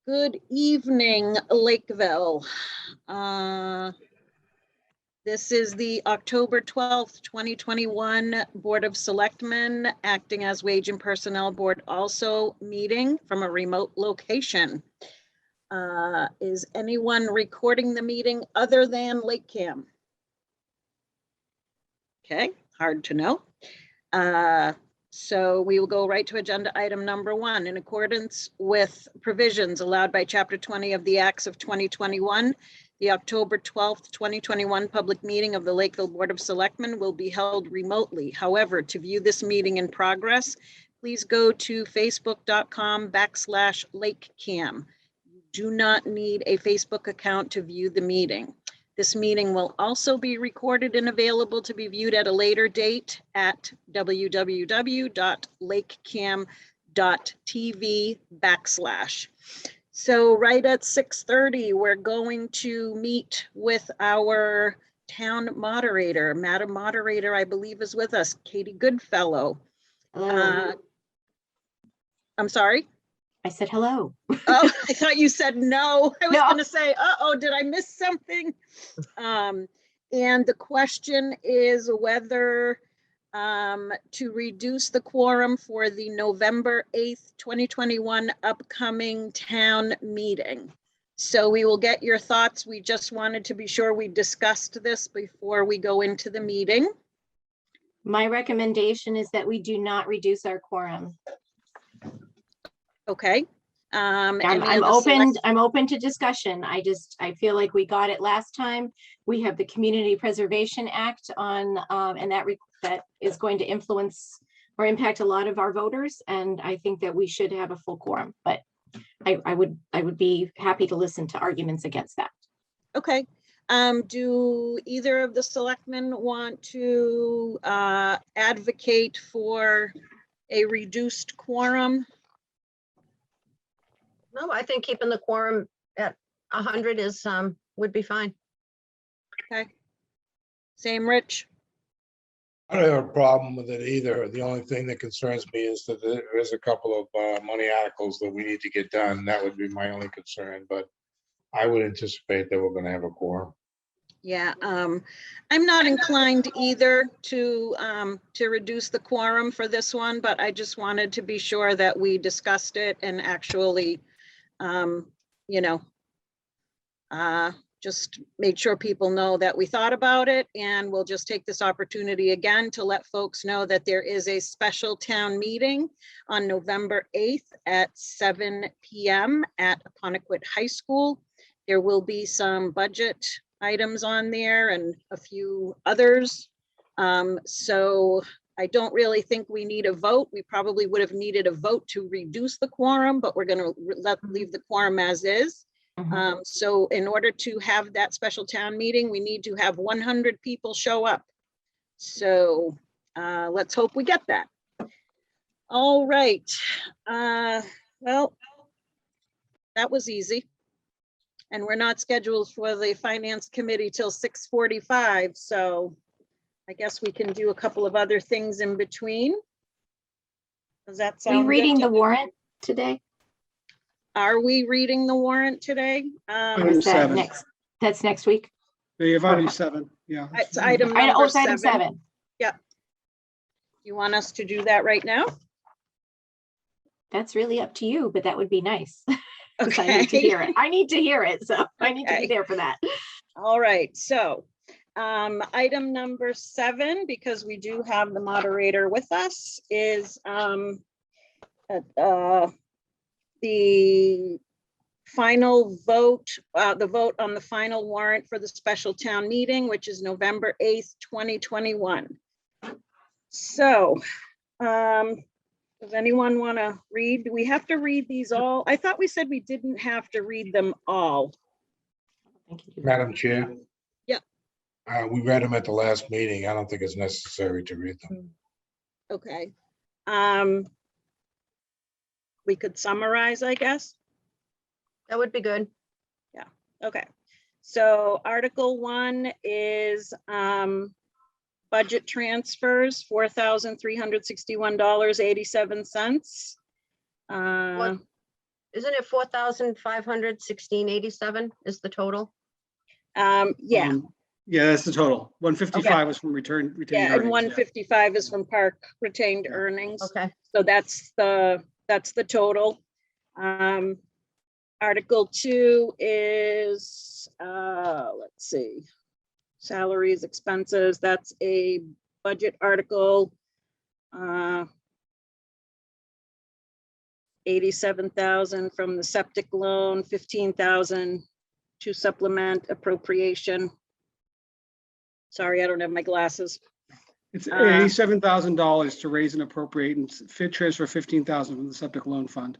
Good evening, Lakeville. This is the October 12th, 2021 Board of Selectmen acting as Wage and Personnel Board also meeting from a remote location. Is anyone recording the meeting other than LakeCAM? Okay, hard to know. So we will go right to agenda item number 1. In accordance with provisions allowed by Chapter 20 of the Acts of 2021, the October 12th, 2021 public meeting of the Lakeville Board of Selectmen will be held remotely. However, to view this meeting in progress, please go to facebook.com/LakeCAM. You do not need a Facebook account to view the meeting. This meeting will also be recorded and available to be viewed at a later date at www.lakecam.tv/. So right at 6:30, we're going to meet with our town moderator. Madam Moderator, I believe is with us, Katie Goodfellow. I'm sorry? I said hello. Oh, I thought you said no. I was going to say, uh-oh, did I miss something? And the question is whether to reduce the quorum for the November 8th, 2021 upcoming town meeting. So we will get your thoughts. We just wanted to be sure we discussed this before we go into the meeting. My recommendation is that we do not reduce our quorum. Okay. I'm open to discussion. I feel like we got it last time. We have the Community Preservation Act on, and that is going to influence or impact a lot of our voters. And I think that we should have a full quorum, but I would be happy to listen to arguments against that. Okay. Do either of the selectmen want to advocate for a reduced quorum? No, I think keeping the quorum at 100 is would be fine. Okay. Same, Rich? I don't have a problem with it either. The only thing that concerns me is that there is a couple of money articles that we need to get done. That would be my only concern, but I would anticipate that we're going to have a quorum. Yeah, I'm not inclined either to reduce the quorum for this one, but I just wanted to be sure that we discussed it and actually, just made sure people know that we thought about it. And we'll just take this opportunity again to let folks know that there is a special town meeting on November 8th at 7 p.m. at Apponequet High School. There will be some budget items on there and a few others. So I don't really think we need a vote. We probably would have needed a vote to reduce the quorum, but we're going to leave the quorum as is. So in order to have that special town meeting, we need to have 100 people show up. So let's hope we get that. All right. Well, that was easy. And we're not scheduled for the Finance Committee till 6:45. So I guess we can do a couple of other things in between. Does that sound good? Are we reading the warrant today? Are we reading the warrant today? Is that that's next week? Yeah, you've item 7. Yeah. It's item number it's item 7. Yeah. You want us to do that right now? That's really up to you, but that would be nice. Okay. I need to hear it. I need to hear it. So I need to be there for that. All right. So item number 7, because we do have the moderator with us, is the final vote, the vote on the final warrant for the special town meeting, which is November 8th, 2021. So does anyone want to read? Do we have to read these all? I thought we said we didn't have to read them all. Madam Chair? Yeah. We read them at the last meeting. I don't think it's necessary to read them. Okay. We could summarize, I guess. That would be good. Yeah. Okay. So Article 1 is budget transfers, $4,361.87. Isn't it 4,516.87 is the total? Yeah, Yeah, that's the total. 155 was from retained yeah, and earnings. 155 is from park retained Yeah. earnings. Okay, So that's the total. Article 2 is, let's see, salaries, expenses. That's a budget article. 87,000 from the septic loan, 15,000 to supplement appropriation. Sorry, I don't have my glasses. It's $87,000 to raise and appropriate and transfer 15,000 from the septic loan fund.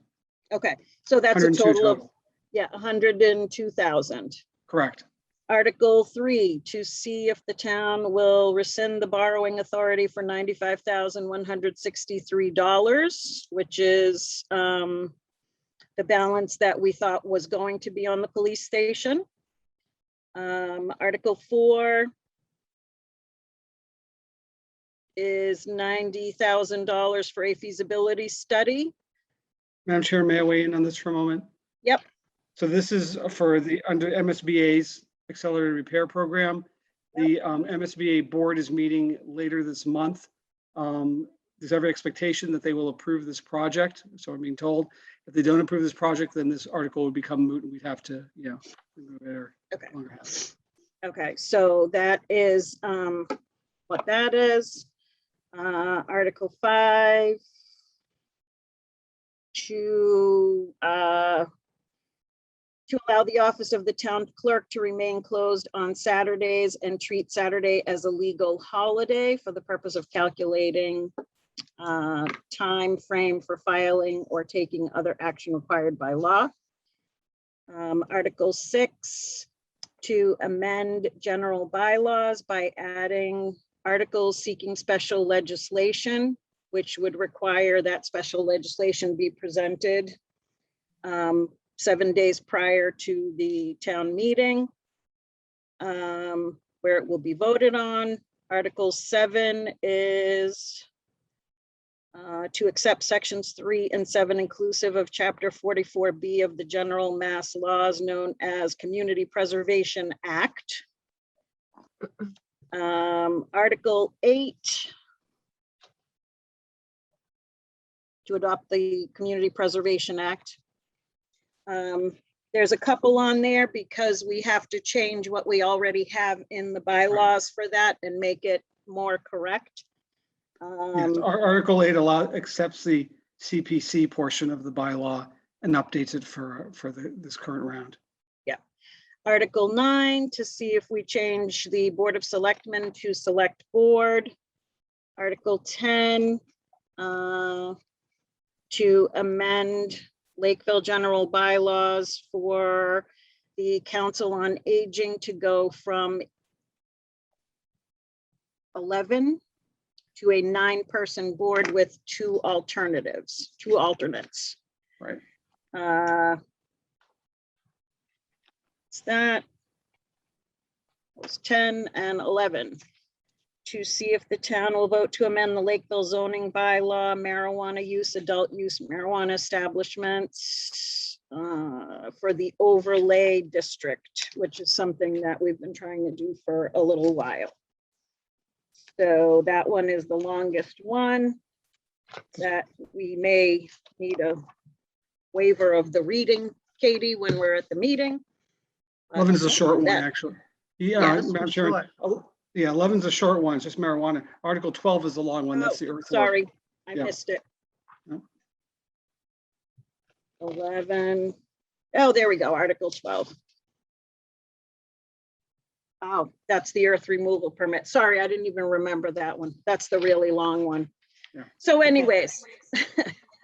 Okay, so that's a 102 total of, total. yeah, 102,000. Correct. Article 3, to see if the town will rescind the borrowing authority for $95,163, which is the balance that we thought was going to be on the police station. Article 4 is $90,000 for a feasibility study. Madam Chair, may I weigh in on this for a moment? Yep. So this is for the under MSBA's accelerated repair program. The MSBA board is meeting later this month. There's every expectation that they will approve this project. So I'm being told if they don't approve this project, then this article would become moot and we'd have to, remove it or Okay. longer have it. Okay, so that is what that is. Article 5 to allow the office of the town clerk to remain closed on Saturdays and treat Saturday as a legal holiday for the purpose of calculating time frame for filing or taking other action required by law. Article 6, to amend general bylaws by adding articles seeking special legislation, which would require that special legislation be presented 7 days prior to the town meeting, where it will be voted on. Article 7 is to accept sections 3 and 7 inclusive of chapter 44B of the general mass laws known as Community Preservation Act. Article 8, to adopt the Community Preservation Act. There's a couple on there because we have to change what we already have in the bylaws for that and make it more correct. Yes, Article 8 accepts the CPC portion of the bylaw and updates it for this current round. Article 9, to see if we change the Board of Selectmen to Select Board. Article 10, to amend Lakeville general bylaws for the Council on Aging to go from 11 to a 9-person board with 2 alternates. Right. That was 10 and 11. To see if the town will vote to amend the Lakeville zoning bylaw, marijuana use, adult use marijuana establishments for the overlay district, which is something that we've been trying to do for a little while. So that one is the longest one that we may need a waiver of the reading, Katie, when we're at the meeting. 11 is a short one, That- actually. Yeah, this Madam one's Chair, short. yeah, 11 is a short one, it's just marijuana. Article 12 is the long one, that's the earth. Sorry, I Yeah. missed it. No. 11. Oh, there we go, Article 12. Oh, that's the earth removal permit. Sorry, I didn't even remember that one. That's the really long one. Yeah. So anyways,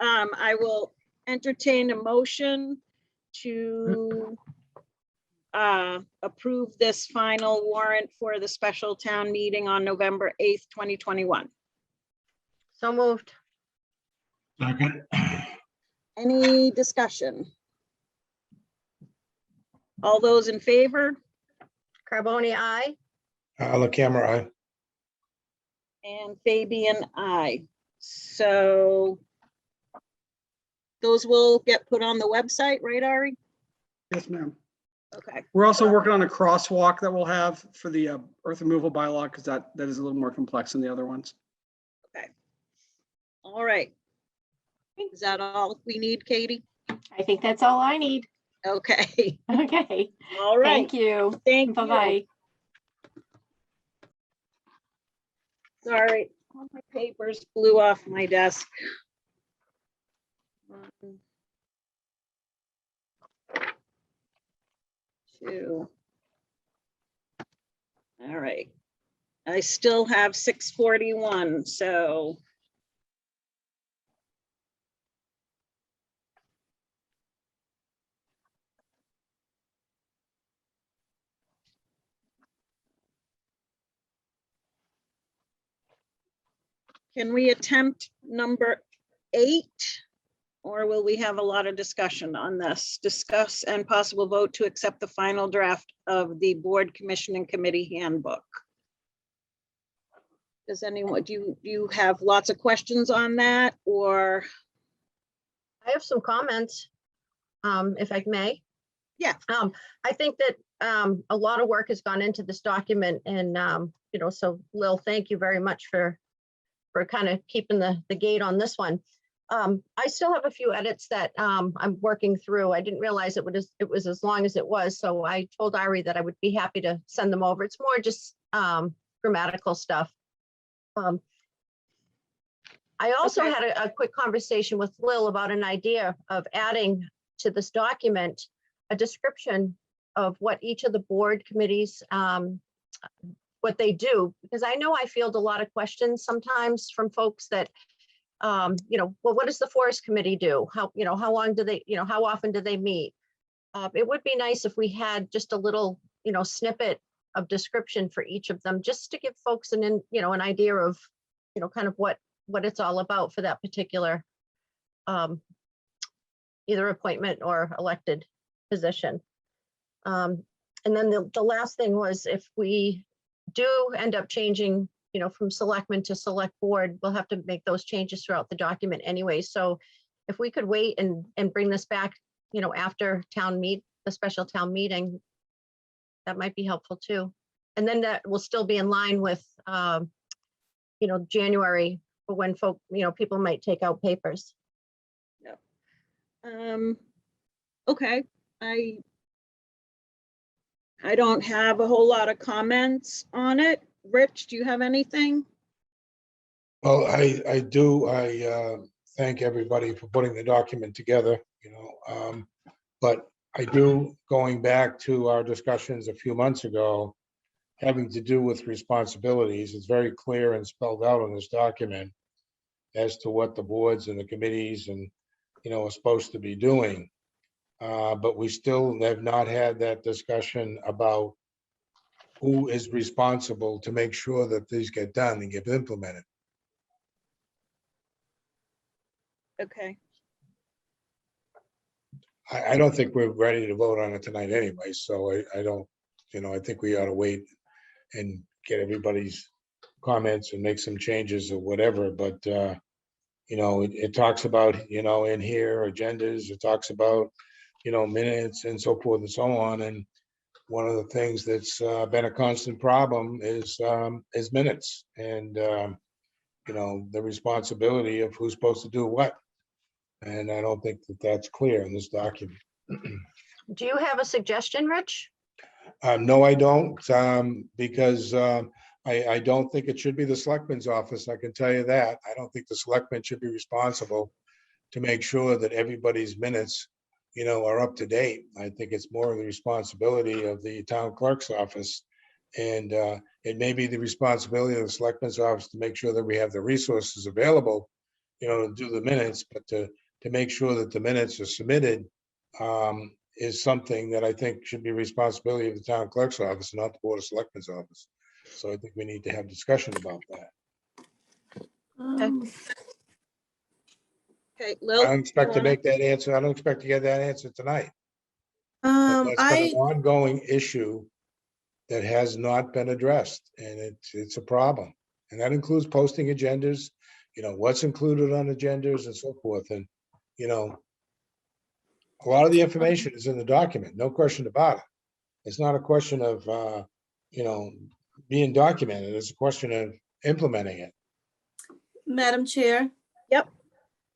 I will entertain a motion to approve this final warrant for the special town meeting on November 8th, 2021. So moved. Second. Any discussion? All those in favor? Carboni, aye. LakeCAM, aye. And Fabian, aye. So those will get put on the website, right, Ari? Yes, ma'am. Okay, We're also working on a crosswalk that we'll have for the earth removal bylaw, because that is a little more complex than the other ones. all right. Is that all we need, Katie? I think that's all I need. Okay, Okay, all right. thank you. Thank you. Bye-bye. Sorry, all my papers flew off my desk. One, two. All right. I still have 6:41, so. Can we attempt number 8? Or will we have a lot of discussion on this? Discuss and possible vote to accept the final draft of the board, commission, and committee handbook. Does anyone, do you have lots of questions on that, or? I have some comments, if I may. Yeah. I think that a lot of work has gone into this document, and you know, so Lil, thank you very much for kind of keeping the gate on this one. I still have a few edits that I'm working through. I didn't realize it was as long as it was, so I told Ari that I would be happy to send them over. It's more just grammatical stuff. I also Okay. had a quick conversation with Lil about an idea of adding to this document a description of what each of the board committees, what they do, because I know I field a lot of questions sometimes from folks that, you know, well, what does the forest committee do? How, you know, how long do they, you know, how often do they meet? It would be nice if we had just a little, you know, snippet of description for each of them, just to give folks an idea of, you know, kind of what it's all about for that particular either appointment or elected position. And then the last thing was, if we do end up changing, you know, from selectmen to select board, we'll have to make those changes throughout the document anyway. So if we could wait and bring this back, you know, after the special town meeting, that might be helpful too. And then that will still be in line with, you know, January, for when people might take out papers. Okay, I don't have a whole lot of comments on it. Rich, do you have anything? Well, I do. I thank everybody for putting the document together, you know. But I do, going back to our discussions a few months ago, having to do with responsibilities, it's very clear and spelled out in this document as to what the boards and the committees and, you know, are supposed to be doing. But we still have not had that discussion about who is responsible to make sure that these get done and get implemented. Okay, I don't think we're ready to vote on it tonight anyway, so I don't, you know, I think we ought to wait and get everybody's comments and make some changes or whatever, but you know, it talks about, you know, in here, agendas, it talks about, you know, minutes and so forth and so on, and one of the things that's been a constant problem is minutes and, you know, the responsibility of who's supposed to do what. And I don't think that that's clear in this document. Do you have a suggestion, Rich? No, I don't, because I don't think it should be the selectman's office. I can tell you that. I don't think the selectman should be responsible to make sure that everybody's minutes, you know, are up to date. I think it's more of the responsibility of the town clerk's office. And it may be the responsibility of the selectman's office to make sure that we have the resources available, you know, to do the minutes, but to make sure that the minutes are submitted is something that I think should be responsibility of the town clerk's office, not the Board of Selectmen's office. So I think we need to have discussion about that. okay, I Lil. don't expect to make that answer. I don't expect to get that answer tonight. But that's been an ongoing issue that has not been addressed, and it's a problem. And that includes posting agendas, you know, what's included on agendas and so forth. And, you know, A lot of the information is in the document, no question about it. It's not a question of, you know, being documented. It's a question of implementing it. Madam Chair? Yep.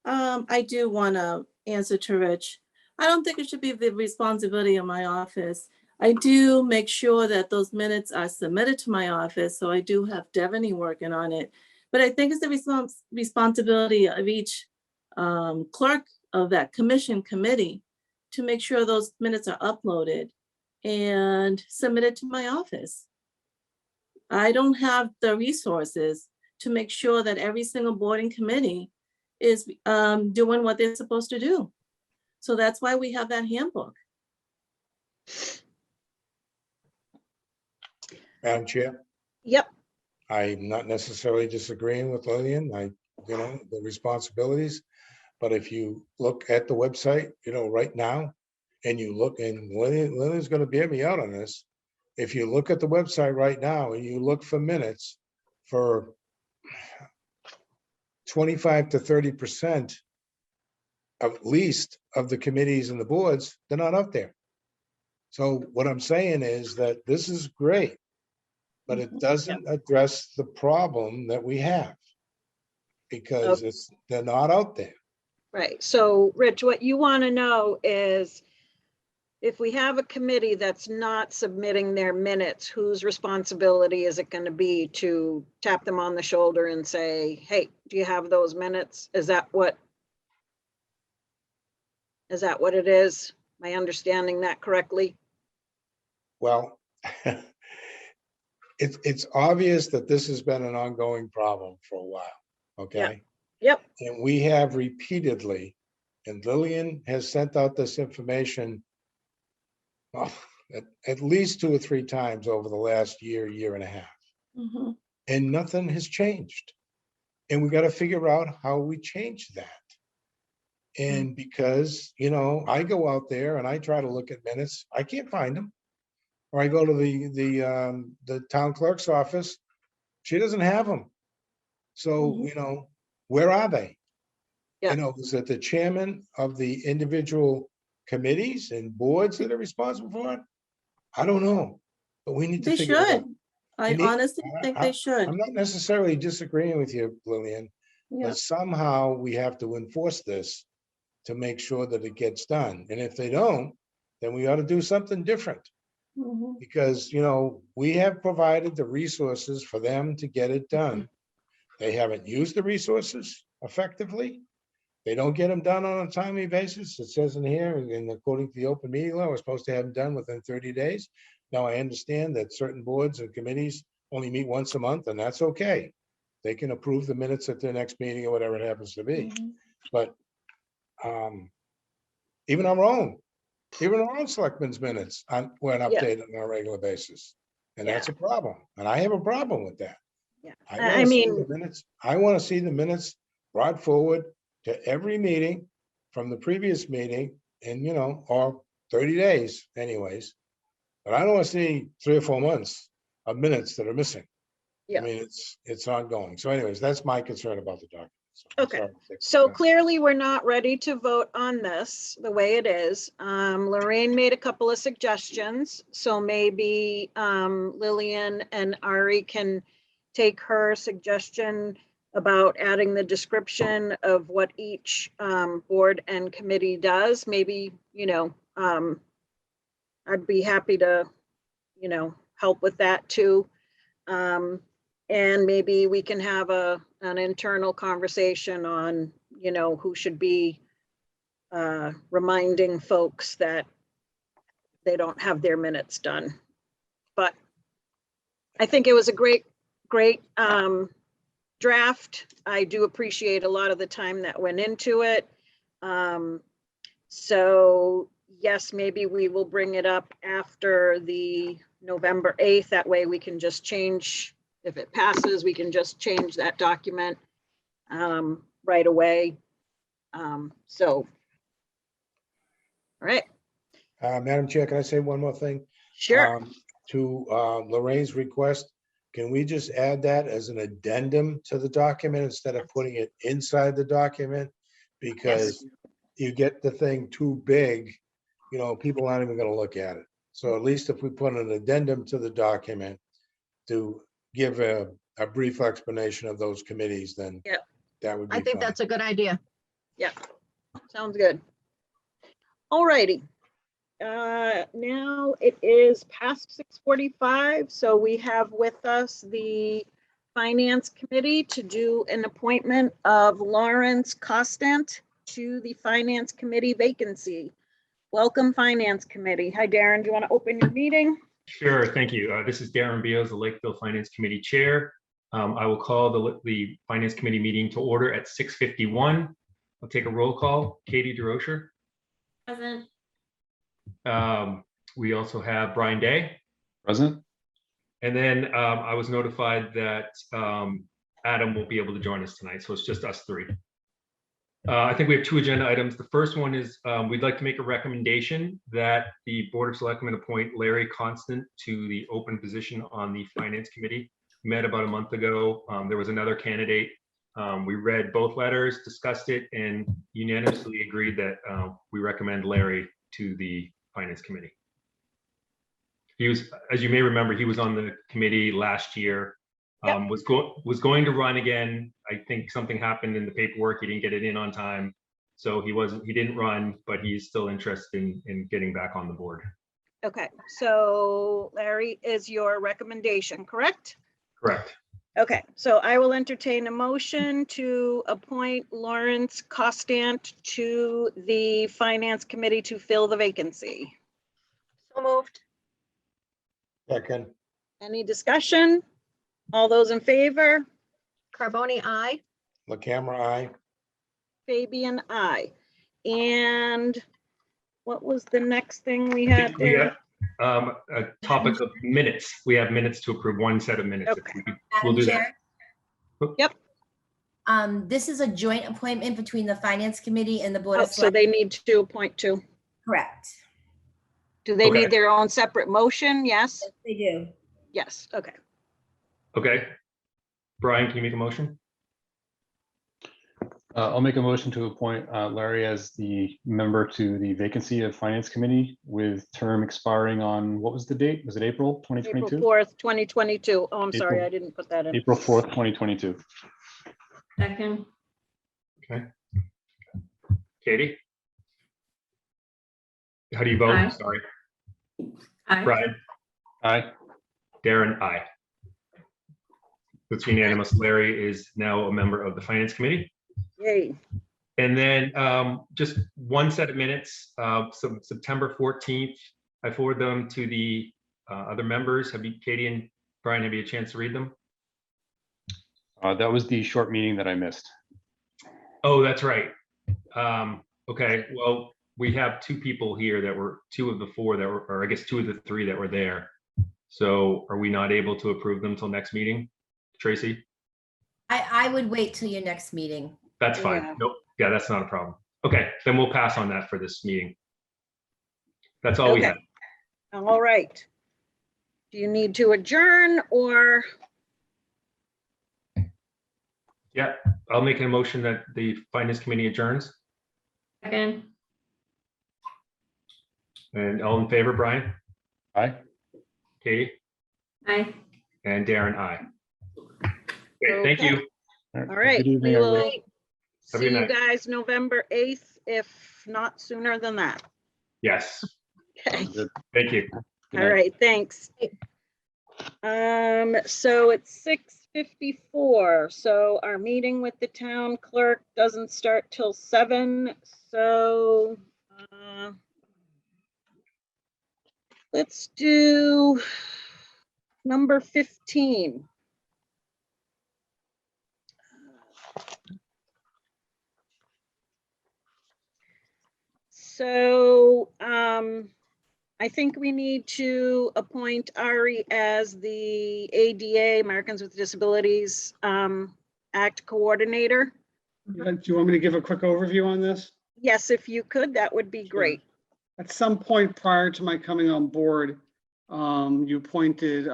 I do want to answer to Rich. I don't think it should be the responsibility of my office. I do make sure that those minutes are submitted to my office, so I do have Devaney working on it. But I think it's the responsibility of each clerk of that committee to make sure those minutes are uploaded and submitted to my office. I don't have the resources to make sure that every single board and committee is doing what they're supposed to do. So that's why we have that handbook. Madam Chair, Yep. I'm not necessarily disagreeing with Lillian, you know, the responsibilities. But if you look at the website, you know, right now, and you look, and Lillian's gonna bear me out on this. If you look at the website right now and you look for minutes for 25 to 30% at least of the committees and the boards, they're not up there. So what I'm saying is that this is great, but it doesn't address the problem that we have. Because they're not out there. Right. So Rich, what you want to know is if we have a committee that's not submitting their minutes, whose responsibility is it going to be to tap them on the shoulder and say, hey, do you have those minutes? Is that what it is? Am I understanding that correctly? Well, it's obvious that this has been an ongoing problem for a while, okay? Yep. And we have repeatedly, and Lillian has sent out this information at least 2 or 3 times over the last year and a half. Mm-hmm. And nothing has changed. And we got to figure out how we change that. And because, you know, I go out there and I try to look at minutes, I can't find them. Or I go to the town clerk's office, she doesn't have them. So, you know, where are they? Yeah. You know, is it the chairman of the individual committees and boards that are responsible for it? I don't know, but we need to They figure it out. should. I honestly think they should. I'm not necessarily disagreeing with you, Lillian, Yeah. but somehow we have to enforce this to make sure that it gets done. And if they don't, then we ought to do something different. Mhm. Because, you know, we have provided the resources for them to get it done. They haven't used the resources effectively. They don't get them done on a timely basis. It says in here, and according to the open meeting law, we're supposed to have them done within 30 days. Now, I understand that certain boards and committees only meet once a month, and that's okay. They can approve the minutes at their next meeting or whatever it happens to be. But even our own selectmen's minutes weren't updated on a regular basis. And that's a problem. And I have a problem with that. Yeah. I want to see the minutes brought forward to every meeting from the previous meeting and, you know, or 30 days anyways. But I don't want to see 3 or 4 months of minutes that are missing. Yeah. I mean, it's ongoing. So anyways, that's my concern about the document. Okay. So clearly we're not ready to vote on this the way it is. Lorraine made a couple of suggestions. So maybe Lillian and Ari can take her suggestion about adding the description of what each board and committee does. Maybe, you know, I'd be happy to, you know, help with that too. And maybe we can have an internal conversation on, you know, who should be reminding folks that they don't have their minutes done. But I think it was a great draft. I do appreciate a lot of the time that went into it. So yes, maybe we will bring it up after the November 8th. That way we can just change, if it passes, we can just change that document right away. So, all right. Madam Chair, can I say one more thing? Sure. To Lorraine's request, can we just add that as an addendum to the document instead of putting it inside the document? Because you get the thing too big, you know, people aren't even gonna look at it. So at least if we put an addendum to the document to give a brief explanation of those committees, then Yep. that would be I think fine. that's a good idea. Sounds good. All righty. Now it is past 6:45, so we have with us the Finance Committee to do an appointment of Lawrence Costant to the Finance Committee vacancy. Welcome, Finance Committee. Hi, Darren. Do you want to open your meeting? Sure, thank you. This is Darren Beals, the Lakeville Finance Committee Chair. I will call the Finance Committee meeting to order at 6:51. I'll take a roll call. Katie DeRocher. Present. We also have Brian Day. Present. And then I was notified that Adam won't be able to join us tonight, so it's just us three. I think we have two agenda items. The first one is we'd like to make a recommendation that the Board of Selectmen appoint Larry Constant to the open position on the Finance Committee. We met about a month ago. There was another candidate. We read both letters, discussed it, and unanimously agreed that we recommend Larry to the Finance Committee. He was, as you may remember, he was on the committee last year. Was going to run again. I think something happened in the paperwork. He didn't get it in on time, so he didn't run, but he's still interested in getting back on the board. Okay, so Larry is your recommendation, correct? Correct. Okay, so I will entertain a motion to appoint Lawrence Costant to the Finance Committee to fill the vacancy. So moved. Second, Any discussion? All those in favor? Carboni, aye. LaCamera, aye. Fabian, aye. And what was the next thing we I had think we there? have a topic of minutes. We have minutes to approve, one set of minutes. If Okay. we'll do Madam that. Chair? This is a joint appointment between the Finance Committee and the Board Oh, of so Selectmen. they need to appoint two. Correct. Do they Okay. need their own separate motion? Yes? Yes, they do. Yes, okay. Okay. Brian, can you make a motion? I'll make a motion to appoint Larry as the member to the vacancy of Finance Committee with term expiring on, what was the date? Was it April April 2022? 4th, 2022. Oh, I'm sorry, April- I didn't put that in. April 4th, 2022. Second. Katie? How do you vote? Aye. Sorry. Aye. Brian? Aye. Darren, aye. It's unanimous. Larry is now a member of the Finance Committee. Yay. And then just one set of minutes, so September 14th, I forward them to the other members. Katie and Brian, have you a chance to read them? That was the short meeting that I missed. Oh, that's right. Okay, well, we have two people here that were, two of the four that were, or I guess two of the three that were there. So are we not able to approve them till next meeting? Tracy? I would wait till your next meeting. That's fine. Yeah. Nope. Yeah, that's not a problem. Okay, then we'll pass on that for this meeting. That's all we Okay. have. All right. Do you need to adjourn or? Yeah, I'll make a motion that the Finance Committee adjourns. Second. And all in favor, Brian, Aye. Katie, Aye. and Darren, aye. Great, thank Okay. you. All right, Good evening, we will everybody. Have a see good you night. guys November 8th, if not sooner than that. Yes, Okay, Good. thank you. Good all night. right, thanks. So it's 6:54, so our meeting with the town clerk doesn't start till 7, so let's do number 15. So I think we need to appoint Ari as the ADA, Americans with Disabilities Act Coordinator. Do you want me to give a quick overview on this? Yes, if you could, that would be great. At some point prior to my coming on board, you appointed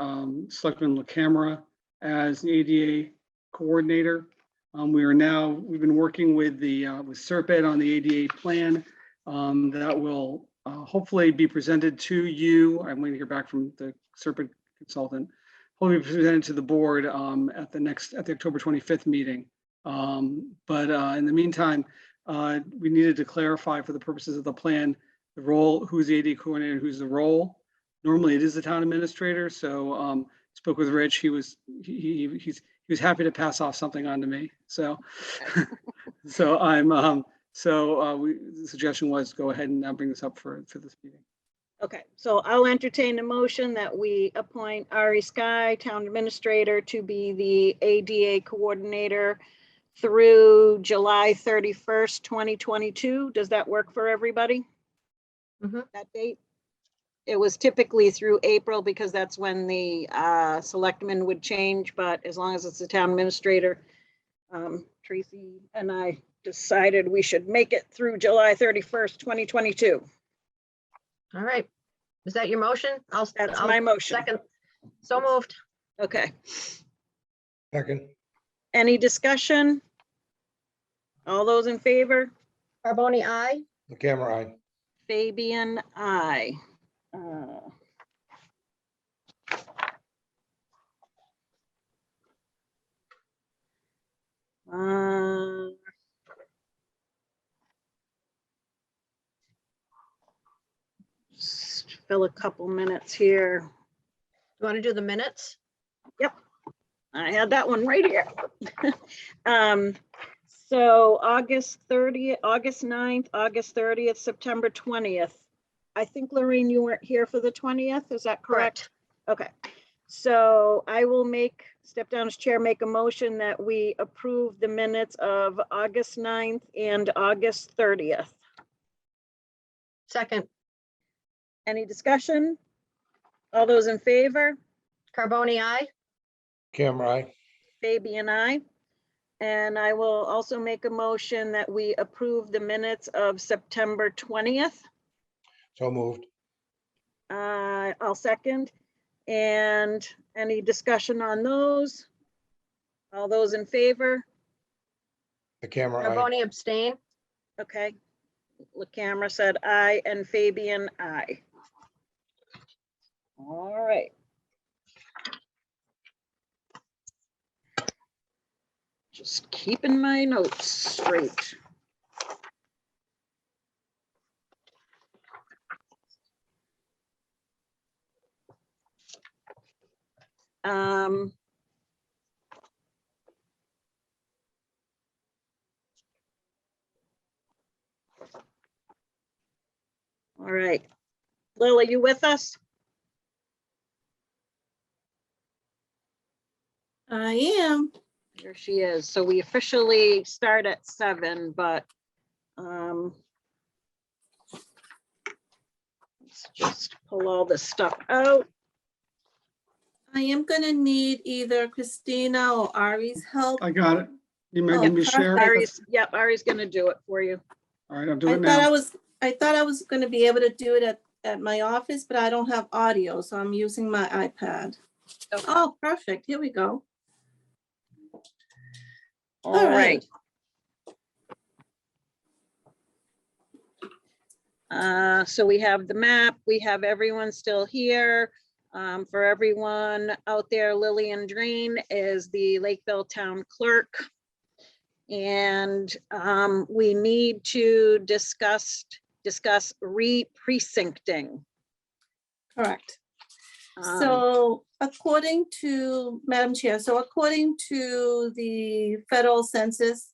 Selectman LaCamera as the ADA coordinator. We've been working with with Serpent on the ADA plan that will hopefully be presented to you. I'm waiting to hear back from the Serpent consultant. Hopefully be presented to the board at the October 25th meeting. But in the meantime, we needed to clarify for the purposes of the plan, the role, who's the AD coordinator, who's the role. Normally it is the town administrator. So spoke with Rich. He was happy to pass off something on to me. So the suggestion was go ahead and bring this up for this meeting. Okay, so I'll entertain a motion that we appoint Ari Sky, town administrator, to be the ADA coordinator through July 31st, 2022. Does that work for everybody? Mhm. That date? It was typically through April because that's when the selectmen would change, but as long as it's the town administrator, Tracy and I decided we should make it through July 31st, 2022. All right. Is that your motion? That's I'll my motion. second. So moved. Okay. Second, Any discussion? All those in favor? Carboni, aye. the camera eye. Fabian, aye. Just fill a couple minutes here. You want to do the minutes? I had that one right here. So August 30th, August 9th, August 30th, September 20th. I think Lorraine, you weren't here for the 20th, is that correct? Okay, so I will step down as chair, make a motion that we approve the minutes of August 9th and August 30th. Second. Any discussion? All those in favor? Carboni, aye. Camera eye. Fabian, aye. And I will also make a motion that we approve the minutes of September 20th. So moved. I'll second. And any discussion on those? All those in favor? The camera eye. Carboni abstain. Okay. The camera said aye and Fabian, aye. All right. Just keeping my notes straight. All right. Lil, are you with us? I am. There she is. So we officially start at 7, but let's just pull all this stuff out. I am gonna need either Christina or Ari's help. I got it. You might Oh, need me to share. perfect. Ari's gonna do it for you. All right, I'll do it now. I thought I was gonna be able to do it at my office, but I don't have audio, so I'm using my iPad. Okay. Oh, perfect. Here we go. All right. So we have the map, we have everyone still here. For everyone out there, Lillian Drain is the Lakeville Town Clerk. And we need to discuss re-precincting. Correct. So according to Madam Chair, according to the federal census,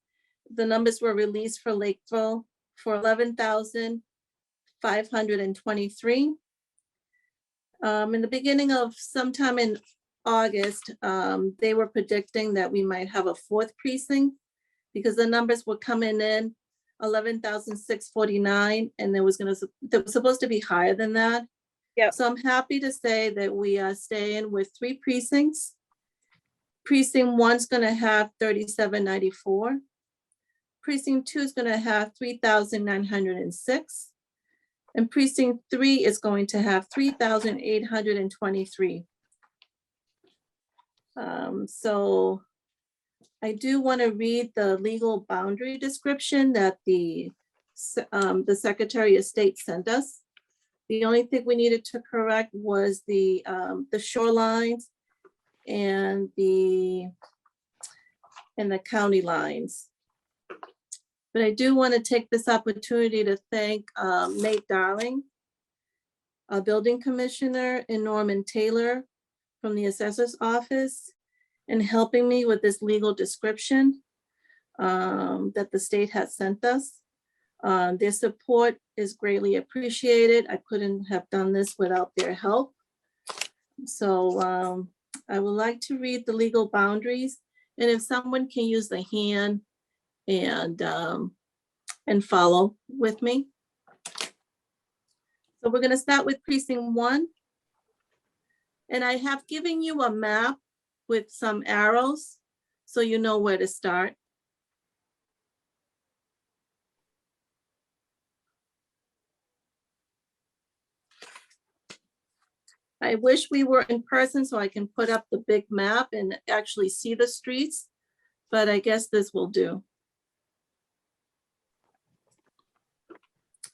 the numbers were released for Lakeville for 11,523. In the beginning of sometime in August, they were predicting that we might have a 4th precinct because the numbers were coming in 11,649, and they was supposed to be higher than that. Yeah. So I'm happy to say that we are staying with 3 precincts. Precinct 1's gonna have 3,794. Precinct 2 is gonna have 3,906. And precinct 3 is going to have 3,823. So I do want to read the legal boundary description that the Secretary of State sent us. The only thing we needed to correct was the shorelines and the county lines. But I do want to take this opportunity to thank Nate Darling, our building commissioner, and Norman Taylor from the assessor's office, in helping me with this legal description that the state has sent us. Their support is greatly appreciated. I couldn't have done this without their help. So I would like to read the legal boundaries, and if someone can use the hand and follow with me. So we're going to start with precinct 1. And I have given you a map with some arrows, so you know where to start. I wish we were in person so I can put up the big map and actually see the streets, but I guess this will do.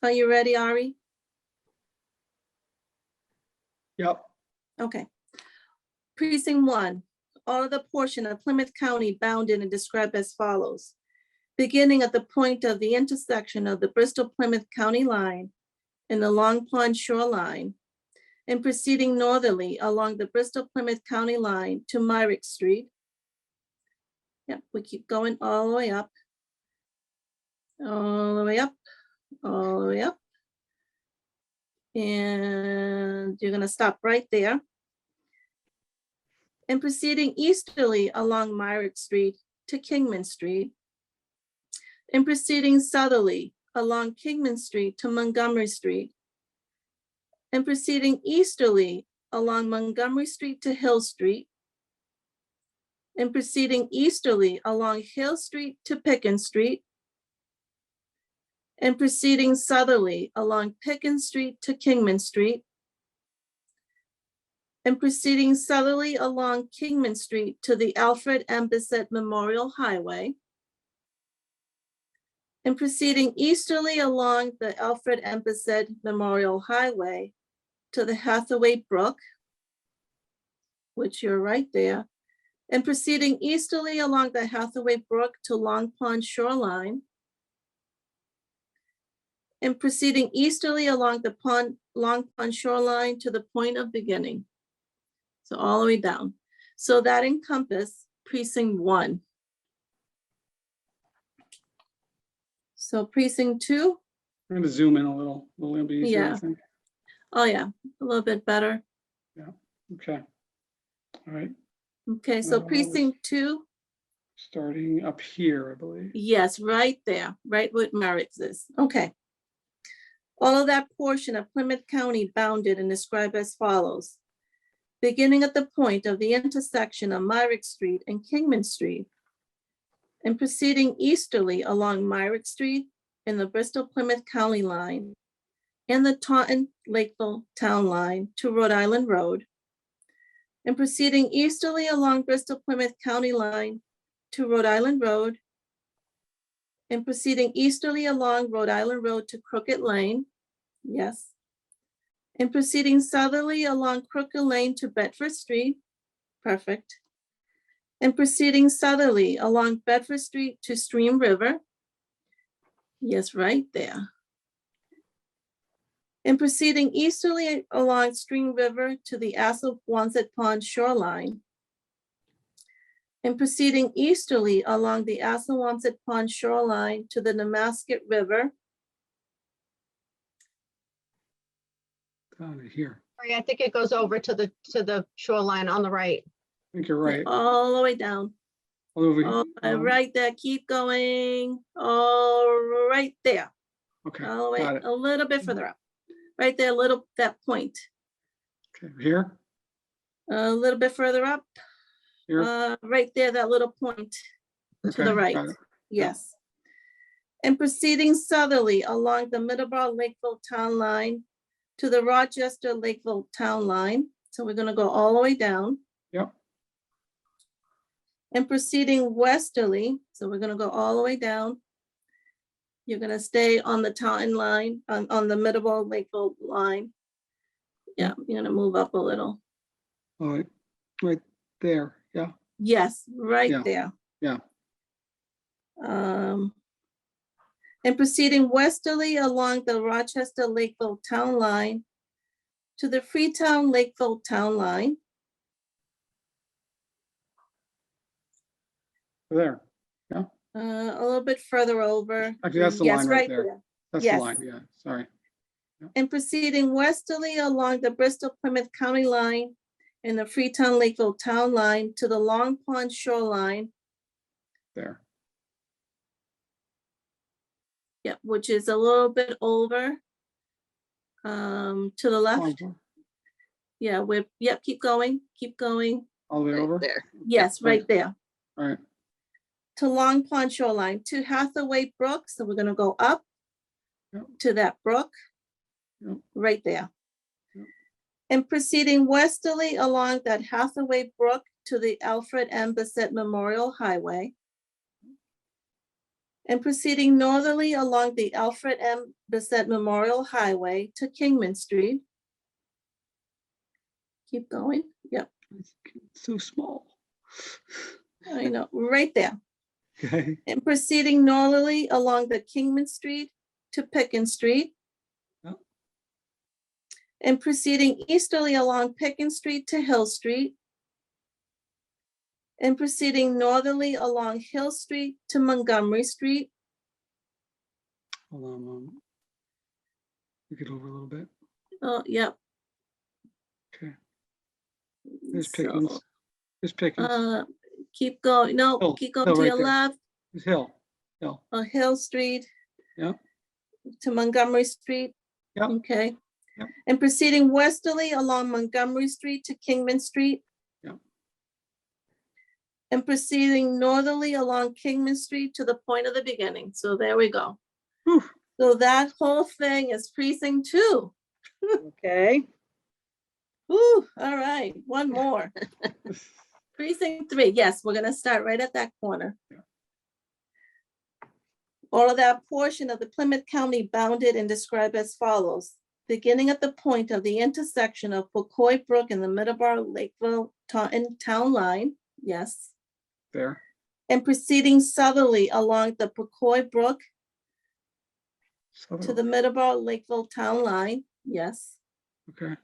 Are you ready, Ari? Yep. Okay. Precinct 1, all of the portion of Plymouth County bounded and described as follows. Beginning at the point of the intersection of the Bristol-Plymouth County line and the Long Pond shoreline, and proceeding northerly along the Bristol-Plymouth County line to Myrick Street. Yep, we keep going all the way up. All the way up, all the way up. And you're gonna stop right there. And proceeding easterly along Myrick Street to Kingman Street. And proceeding southerly along Kingman Street to Montgomery Street. And proceeding easterly along Montgomery Street to Hill Street. And proceeding easterly along Hill Street to Pickens Street. And proceeding southerly along Pickens Street to Kingman Street. And proceeding southerly along Kingman Street to the Alfred M. Bissett Memorial Highway. And proceeding easterly along the Alfred M. Bissett Memorial Highway to the Hathaway Brook, which you're right there. And proceeding easterly along the Hathaway Brook to Long Pond Shoreline. And proceeding easterly along the Long Pond Shoreline to the point of beginning. So all the way down. So that encompasses precinct 1. So precinct 2. I'm gonna zoom in a little bit easier, I Yeah. think. Oh yeah, a little bit better. Okay. All right, Okay, so Well, precinct 2, starting up here, I believe. yes, right there, right where Merritt's is. Okay. All of that portion of Plymouth County bounded and described as follows. Beginning at the point of the intersection of Myrick Street and Kingman Street, and proceeding easterly along Myrick Street in the Bristol-Plymouth County line and the Taunton-Lakeville Town line to Rhode Island Road, and proceeding easterly along Bristol-Plymouth County line to Rhode Island Road, and proceeding easterly along Rhode Island Road to Crooked Lane, yes, and proceeding southerly along Crooked Lane to Bedford Street, perfect, and proceeding southerly along Bedford Street to Stream River, yes, right there, and proceeding easterly along Stream River to the Assawamsett Pond shoreline, and proceeding easterly along the Assawamsett Pond shoreline to the Nemasket River. Down to here. I think it goes over to the shoreline on the right. I think you're right. All the way down. All over Oh, here. right there, keep going. Oh, right there. Okay, All the got way, it. a little bit further up. Right there, that point. Okay, here, A little bit further up. here. Right there, that little point to Okay, the right. got it. Yes. And proceeding southerly along the Middleborough Lakeville Town line to the Rochester Lakeville Town line. So we're gonna go all the way down. Yep. And proceeding westerly, so we're gonna go all the way down. You're gonna stay on the Taunton line, on the Middleborough Lakeville line. Yeah, you're gonna move up a little. All right, right there, yeah, Yes, right Yeah. there. yeah, And proceeding westerly along the Rochester Lakeville Town Line to the Freetown Lakeville Town Line. there. A little bit further over. Actually, that's the Yes, line right there. That's the Yes. line, yeah, sorry. And proceeding westerly along the Bristol Plymouth County line and the Freetown Lakeville Town Line to the Long Pond shoreline. There, Yep, which is a little bit over. To the left. Yeah, yep, keep going, all the way Right over, there. Yes, right. right there. all right, To Long Pond shoreline, to Hathaway Brook. So we're gonna go up Yep. to that brook. Yep. Right there. Yep. And proceeding westerly along that Hathaway Brook to the Alfred M. Bissett Memorial Highway. And proceeding northerly along the Alfred M. Bissett Memorial Highway to Kingman Street. Keep going. Yep, It's so small. I know, right there. Okay, And proceeding northerly along the Kingman Street to Pickens Street. Yep. And proceeding easterly along Pickens Street to Hill Street. And proceeding northerly along Hill Street to Montgomery Street. hold on, we get over a little bit, Oh, yep. okay, there's So, Pickens, there's Pickens, Keep going, no, Hill, keep going Hill to right your there. left, there's Hill, Hill Street. Yep. To Montgomery Street. Yep. Okay. Yep. And proceeding westerly along Montgomery Street to Kingman Street. Yep. And proceeding northerly along Kingman Street to the point of the beginning. So there we go. Whew. So that whole thing is precinct 2. Okay. Woo, all right, one more. Precinct 3, yes, we're gonna start right at that corner. Yeah. All of that portion of the Plymouth County bounded and described as follows. Beginning at the point of the intersection of Bucoy Brook and the Middleborough Lakeville Taunton Town Line, yes. there, And proceeding southerly along the Bucoy Brook so, to the Middleborough Lakeville Town Line, yes. okay,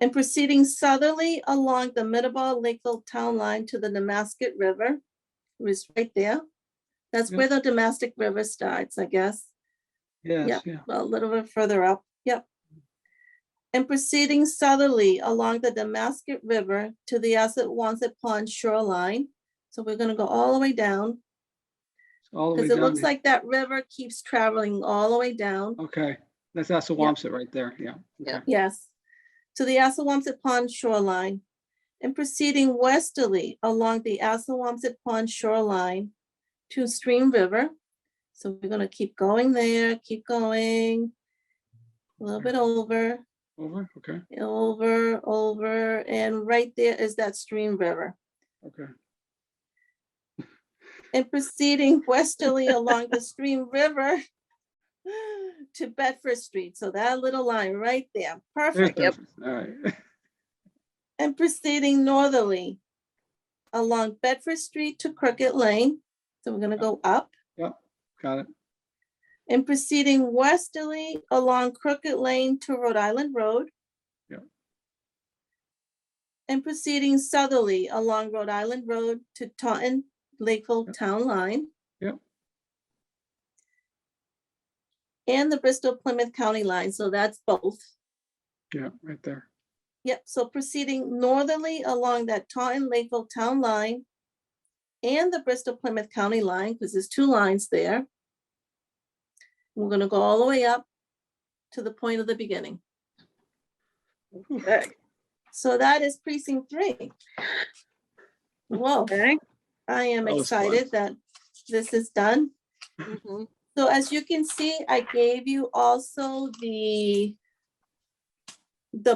And proceeding southerly along the Middleborough Lakeville Town Line to the Nemasket River, was right there. That's where the Nemasket River starts, I guess. yes, Yep. yeah, Well, a little bit further up, yep. And proceeding southerly along the Nemasket River to the Assawamsett Pond shoreline. So we're gonna go all the way down, all the way because it down, looks there. like that river keeps traveling all the way down. Okay, that's Assawamsett right there, yeah, Yeah. okay, Yes, to the Assawamsett Pond shoreline. And proceeding westerly along the Assawamsett Pond shoreline to Stream River. So we're gonna keep going there, keep going. A little bit over, okay, and right there is that Stream River. okay, And proceeding westerly along the Stream River to Bedford Street. So that little line right there, there's perfect. Yep. Bedford, all right, And proceeding northerly along Bedford Street to Crooked Lane. So we're gonna go up. got it, And proceeding westerly along Crooked Lane to Rhode Island Road. Yep. And proceeding southerly along Rhode Island Road to Taunton Lakeville Yep. Town Line. Yep. And the Bristol Plymouth County line, so that's both. yeah, right there, Yep, so proceeding northerly along that Taunton Lakeville Town Line and the Bristol Plymouth County line, because there's 2 lines there. We're gonna go all the way up to the point of the beginning. Okay. So that is precinct 3. Whoa, Okay. I am That was fun. excited that this is done. Mhm. So as you can see, I gave you also the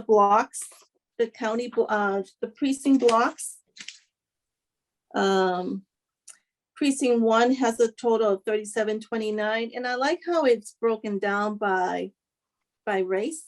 blocks, the county, the precinct blocks. Precinct 1 has a total of 3729, and I like how it's broken down by race.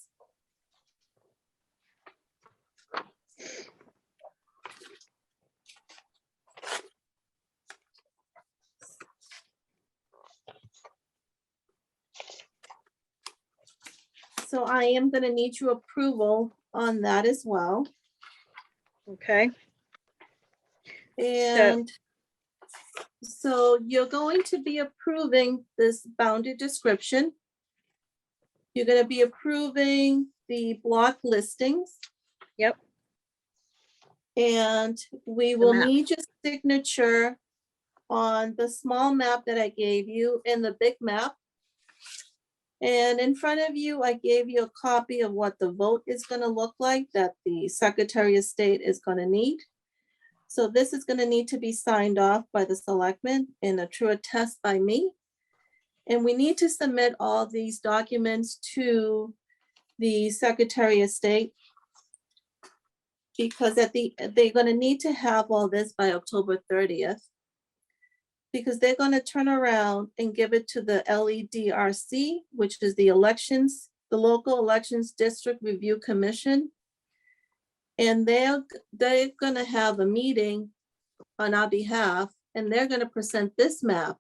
So I am going to need your approval on that as well. Okay, And so you're going to be approving this bounded description. You're going to be approving the block listings. yep, And we will map. need your signature on the small map that I gave you and the big map. And in front of you, I gave you a copy of what the vote is going to look like that the Secretary of State is going to need. So this is going to need to be signed off by the selectmen and a true attest by me. And we need to submit all these documents to the Secretary of State, because they're going to need to have all this by October 30th. Because they're going to turn around and give it to the LEDRC, which is the Local Elections District Review Commission. And they're going to have a meeting on our behalf, and they're going to present this map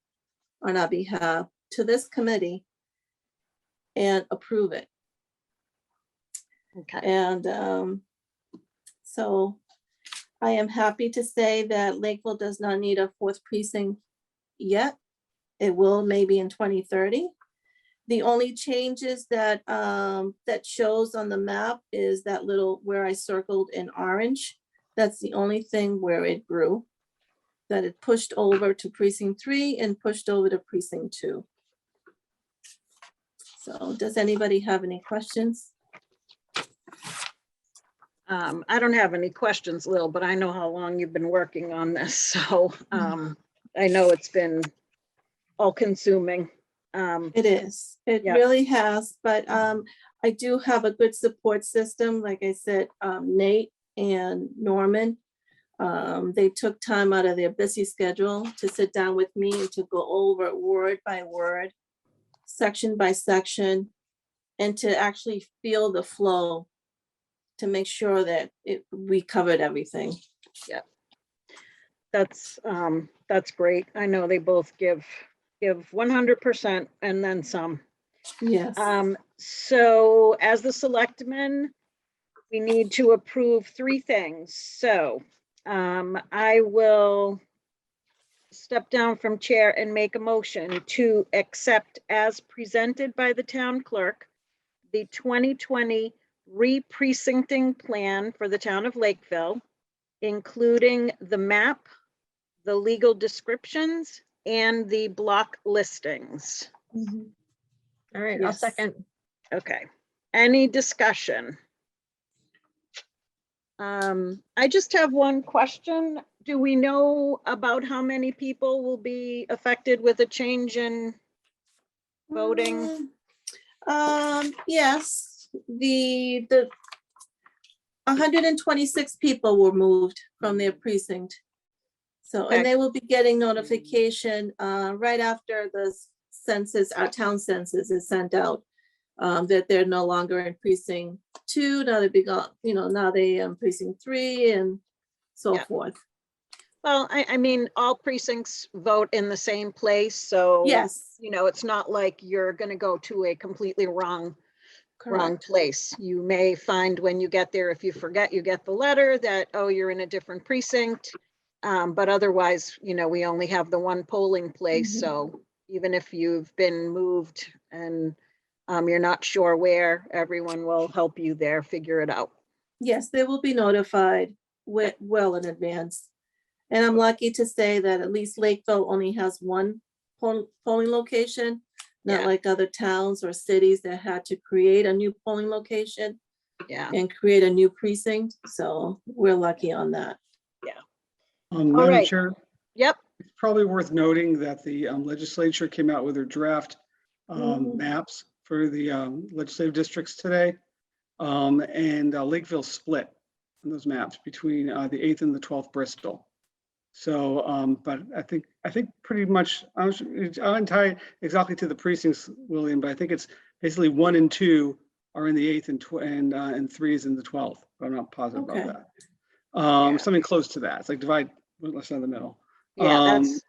on our behalf to this committee and approve it. okay, And so I am happy to say that Lakeville does not need a 4th precinct yet. It will maybe in 2030. The only changes that that shows on the map is that little where I circled in orange. That's the only thing where it grew, that it pushed over to precinct 3 and pushed over to precinct 2. So does anybody have any questions? I don't have any questions, Lil, but I know how long you've been working on this, so I know it's been all consuming. It is. It Yeah. really has, but I do have a good support system. Like I said, Nate and Norman, they took time out of their busy schedule to sit down with me and to go over word by word, section by section, and to actually feel the flow to make sure that we covered everything. That's great. I know they both give 100% and then some. Yes. So as the selectmen, we need to approve 3 things. So I will step down from chair and make a motion to accept as presented by the town clerk the 2020 re-precincting plan for the town of Lakeville, including the map, the legal descriptions, and the block listings. All right, I'll Yes. second. Okay, any discussion? I just have one question. Do we know about how many people will be affected with a change in voting? Yes, the 126 people were moved from their precinct. So, Okay. and they will be getting notification right after the census, our town census is sent out, that they're no longer in precinct 2, now they now they precinct 3 and so Yeah. forth. Well, I mean, all precincts vote in the same place, so. Yes, It's not like you're gonna go to a completely wrong correct. place. You may find when you get there, if you forget, you get the letter that, oh, you're in a different precinct. But otherwise, we only have the one polling place, Mhm. so even if you've been moved and you're not sure where, everyone will help you there, figure it out. Yes, they will be notified well in advance. And I'm lucky to say that at least Lakeville only has one polling location, not Yeah. like other towns or cities that had to create a new polling location Yeah, and create a new precinct. So we're lucky on that. Madam right. Chair, yep, it's probably worth noting that the legislature came out with their draft Mhm. maps for the legislative districts today. And Lakeville split on those maps between the 8th and the 12th Bristol. So, but I think pretty much, I'll tie exactly to the precincts, William, but I think it's basically 1 and 2 are in the 8th and 3 is in the 12th. But I'm not positive Okay. about that. Yeah. Something close to that. It's like divide, let's down the middle. Yeah, that's,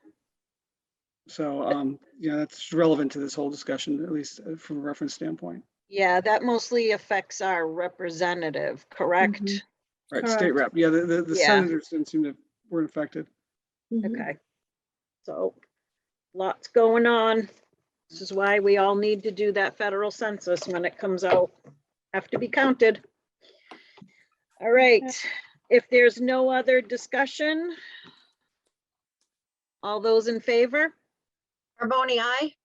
So, yeah, that's relevant to this whole discussion, at least from a reference standpoint. yeah, that mostly affects our representative, correct? Mhm. Right, state Correct. rep. Yeah, the Yeah. senators didn't seem to, weren't affected. Mhm. Okay. So lots going on. This is why we all need to do that federal census when it comes out. Have to be counted. All right. If there's no other discussion, all those in favor? Carboni, aye?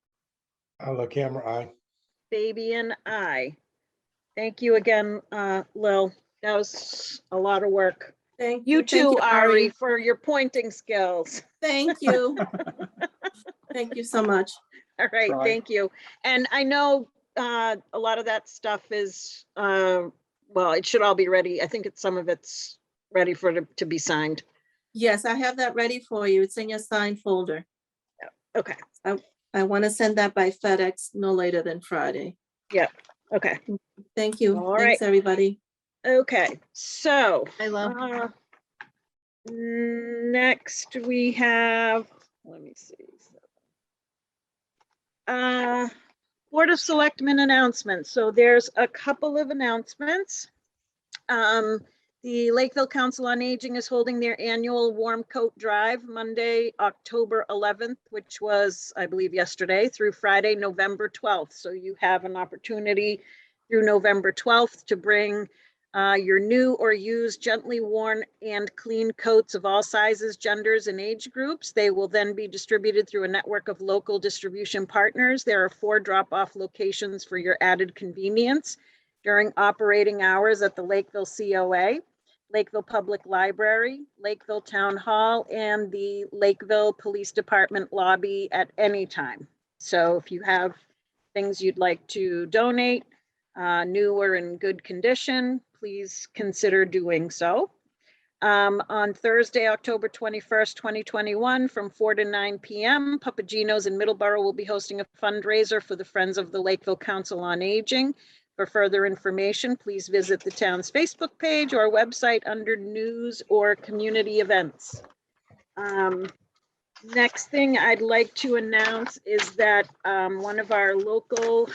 LakeCAM, aye. Fabian, aye. Thank you again, Lil. That was a lot of work. Thank You Thank too, Ari, for your pointing skills. Thank you. Thank you so much. All right, Try. thank you. And I know a lot of that stuff is, well, it should all be ready. I think some of it's ready for it to be signed. Yes, I have that ready for you. It's in your signed folder. Okay, I want to send that by FedEx no later than Friday. okay, Thank you. All Thanks, right. everybody. okay. So I love. next we have, let me see. Board of Selectmen announcements. So there's a couple of announcements. The Lakeville Council on Aging is holding their annual Warm Coat Drive Monday, October 11th, which was, I believe, yesterday, through Friday, November 12th. So you have an opportunity through November 12th to bring your new or used gently worn and clean coats of all sizes, genders, and age groups. They will then be distributed through a network of local distribution partners. There are 4 drop-off locations for your added convenience during operating hours at the Lakeville COA, Lakeville Public Library, Lakeville Town Hall, and the Lakeville Police Department lobby at any time. So if you have things you'd like to donate, new or in good condition, please consider doing so. On Thursday, October 21st, 2021, from 4 to 9 p.m., Papagino's in Middleborough will be hosting a fundraiser for the Friends of the Lakeville Council on Aging. For further information, please visit the town's Facebook page or website under news or community events. Next thing I'd like to announce is that one of our local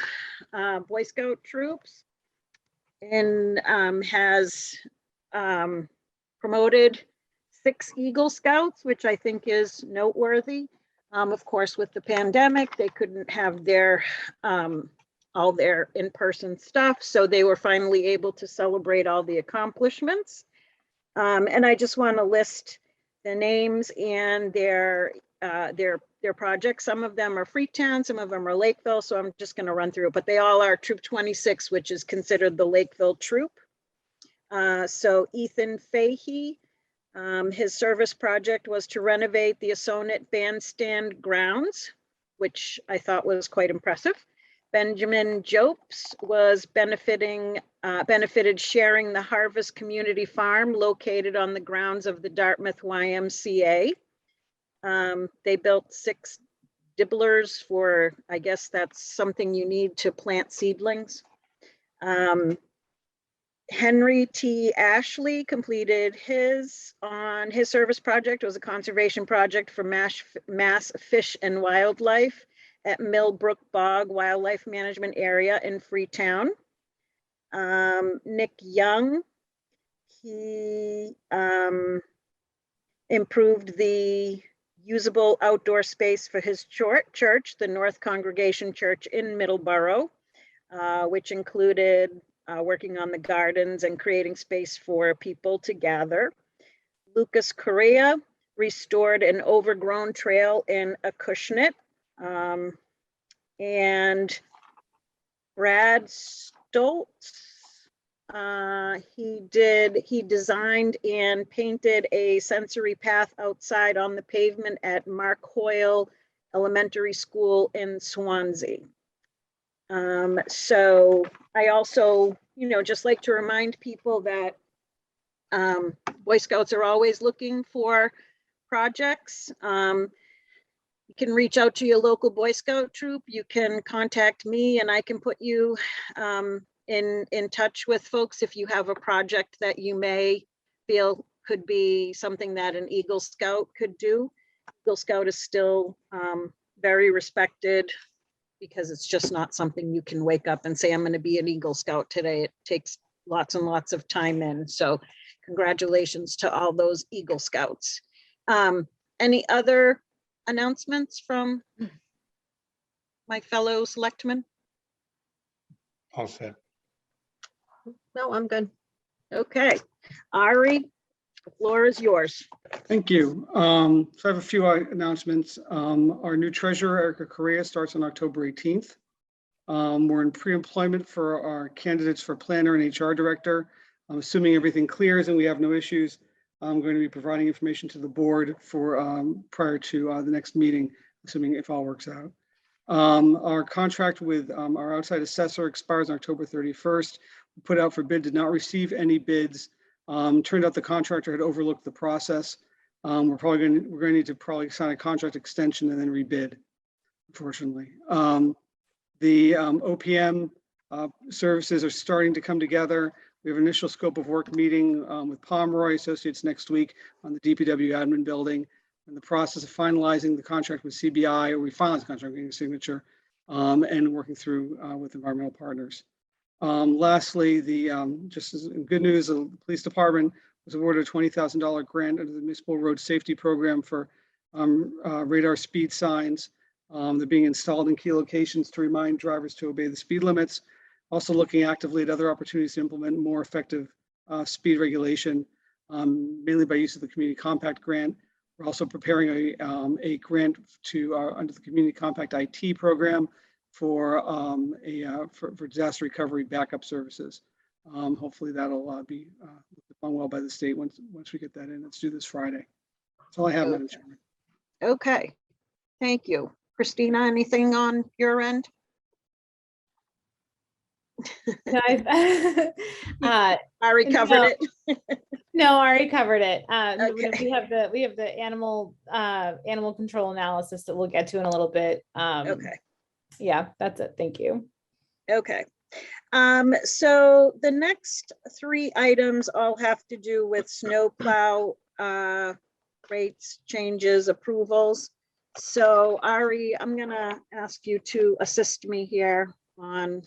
Boy Scout troops has promoted 6 Eagle Scouts, which I think is noteworthy. Of course, with the pandemic, they couldn't have their all their in-person stuff, so they were finally able to celebrate all the accomplishments. And I just want to list the names and their projects. Some of them are Freetown, some of them are Lakeville, so I'm just going to run through it, but they all are Troop 26, which is considered the Lakeville troop. So Ethan Fahey, his service project was to renovate the Asonet Bandstand grounds, which I thought was quite impressive. Benjamin Jopes was benefited sharing the Harvest Community Farm located on the grounds of the Dartmouth YMCA. They built 6 dibblers for, I guess that's something you need to plant seedlings. Henry T. Ashley completed his service project. It was a conservation project for Mass Fish and Wildlife at Millbrook Bog Wildlife Management Area in Freetown. Nick Young, he improved the usable outdoor space for his church, the North Congregation Church in Middleborough, which included working on the gardens and creating space for people to gather. Lucas Correa restored an overgrown trail in Acushnet. And Brad Stoltz, he designed and painted a sensory path outside on the pavement at Mark Hoyle Elementary School in Swansea. So I also, just like to remind people that Boy Scouts are always looking for projects. You can reach out to your local Boy Scout troop. You can contact me and I can put you in touch with folks if you have a project that you may feel could be something that an Eagle Scout could do. Eagle Scout is still very respected because it's just not something you can wake up and say, I'm going to be an Eagle Scout today. It takes lots and lots of time in. So congratulations to all those Eagle Scouts. Any other announcements from my fellow selectmen? All set. No, I'm good. Okay, Ari, the floor is yours. Thank you. So I have a few announcements. Our new treasurer, Erica Correa, starts on October 18th. We're in pre-employment for our candidates for planner and HR director. I'm assuming everything clears and we have no issues. I'm going to be providing information to the board for prior to the next meeting, assuming if all works out. Our contract with our outside assessor expires on October 31st. We put out for bid, did not receive any bids. Turned out the contractor had overlooked the process. We're going to need to probably sign a contract extension and then rebid, unfortunately. The OPM services are starting to come together. We have an initial scope of work meeting with Pomeroy Associates next week on the DPW admin building. In the process of finalizing the contract with CBI, or we finalized the contract, getting a signature, and working through with environmental partners. Lastly, just as good news, the police department was awarded a $20,000 grant under the Municipal Road Safety Program for radar speed signs. They're being installed in key locations to remind drivers to obey the speed limits. Also looking actively at other opportunities to implement more effective speed regulation, mainly by use of the Community Compact Grant. We're also preparing a grant to under the Community Compact IT program for for disaster recovery backup services. Hopefully that'll be done well by the state once we get that in. It's due this Friday. That's all I have, Madam Chairman. Okay, thank you. Christina, anything on your end? No, Ari covered it. No, Ari covered it. Okay. We have the animal control analysis that we'll get to in a little bit. Okay. Yeah, that's it. Thank you. Okay. So the next three items all have to do with snowplow rates, changes, approvals. So Ari, I'm gonna ask you to assist me here on,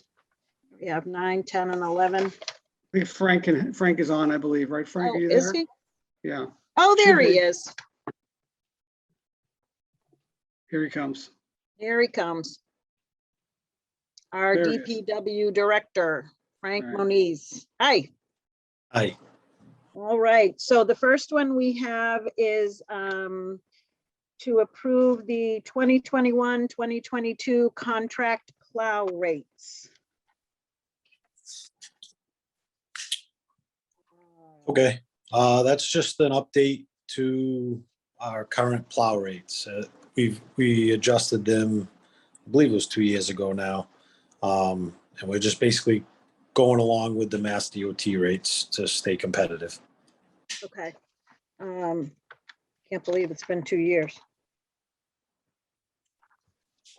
we have 9, 10, and 11. I think Frank is on, I believe, right? Frank, Oh, are you is there? he? Yeah, Oh, there Should he be. is. here he comes. Here he comes. Our There he is. DPW director, Frank Right. Moniz. Hi. Hi. All right, so the first one we have is to approve the 2021-2022 contract plow rates. Okay, that's just an update to our current plow rates. We adjusted them, I believe it was 2 years ago now. And we're just basically going along with the Mass DOT rates to stay competitive. Okay. Can't believe it's been 2 years.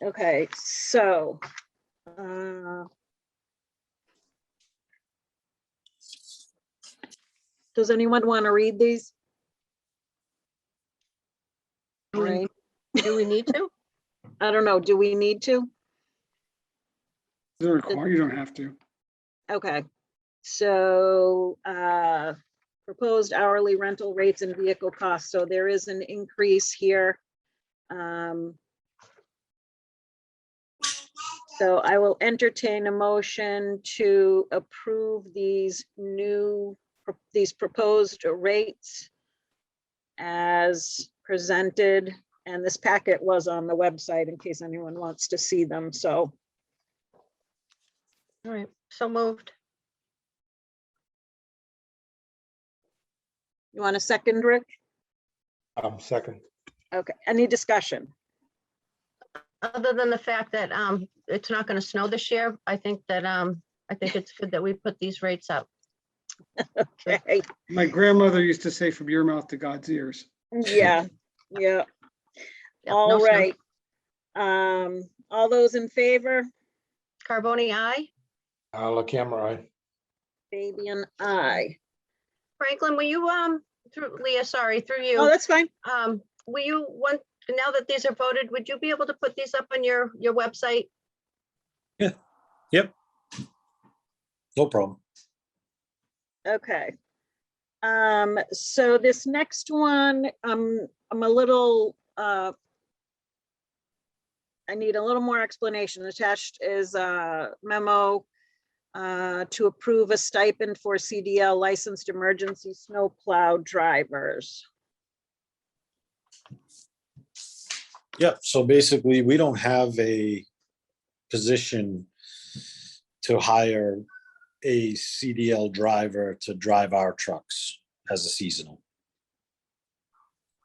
Okay, so does anyone want to read these? Right. Do we need to? I don't know. Do we need to? Is there a requirement? You don't have to. Okay. So proposed hourly rental rates and vehicle costs. So there is an increase here. So I will entertain a motion to approve these proposed rates as presented. And this packet was on the website in case anyone wants to see them. So All right, so moved. you want a second, Rick? Second. Okay, any discussion? Other than the fact that it's not going to snow this year, I think it's good that we put these rates up. Okay, My grandmother used to say, from your mouth to God's ears. yeah, Yeah, Yep, no all snow. right. All those in favor? Carboni, aye. LaCAM, aye. Fabian, aye. Franklin, will you, through Leah, sorry, through Oh, you, that's fine. will you now that these are voted, would you be able to put these up on your website? Yep. No problem. Okay. So this next one, I'm a little, I need a little more explanation. Attached is a memo to approve a stipend for CDL licensed emergency snowplow drivers. Yeah, so basically, we don't have a position to hire a CDL driver to drive our trucks as a seasonal.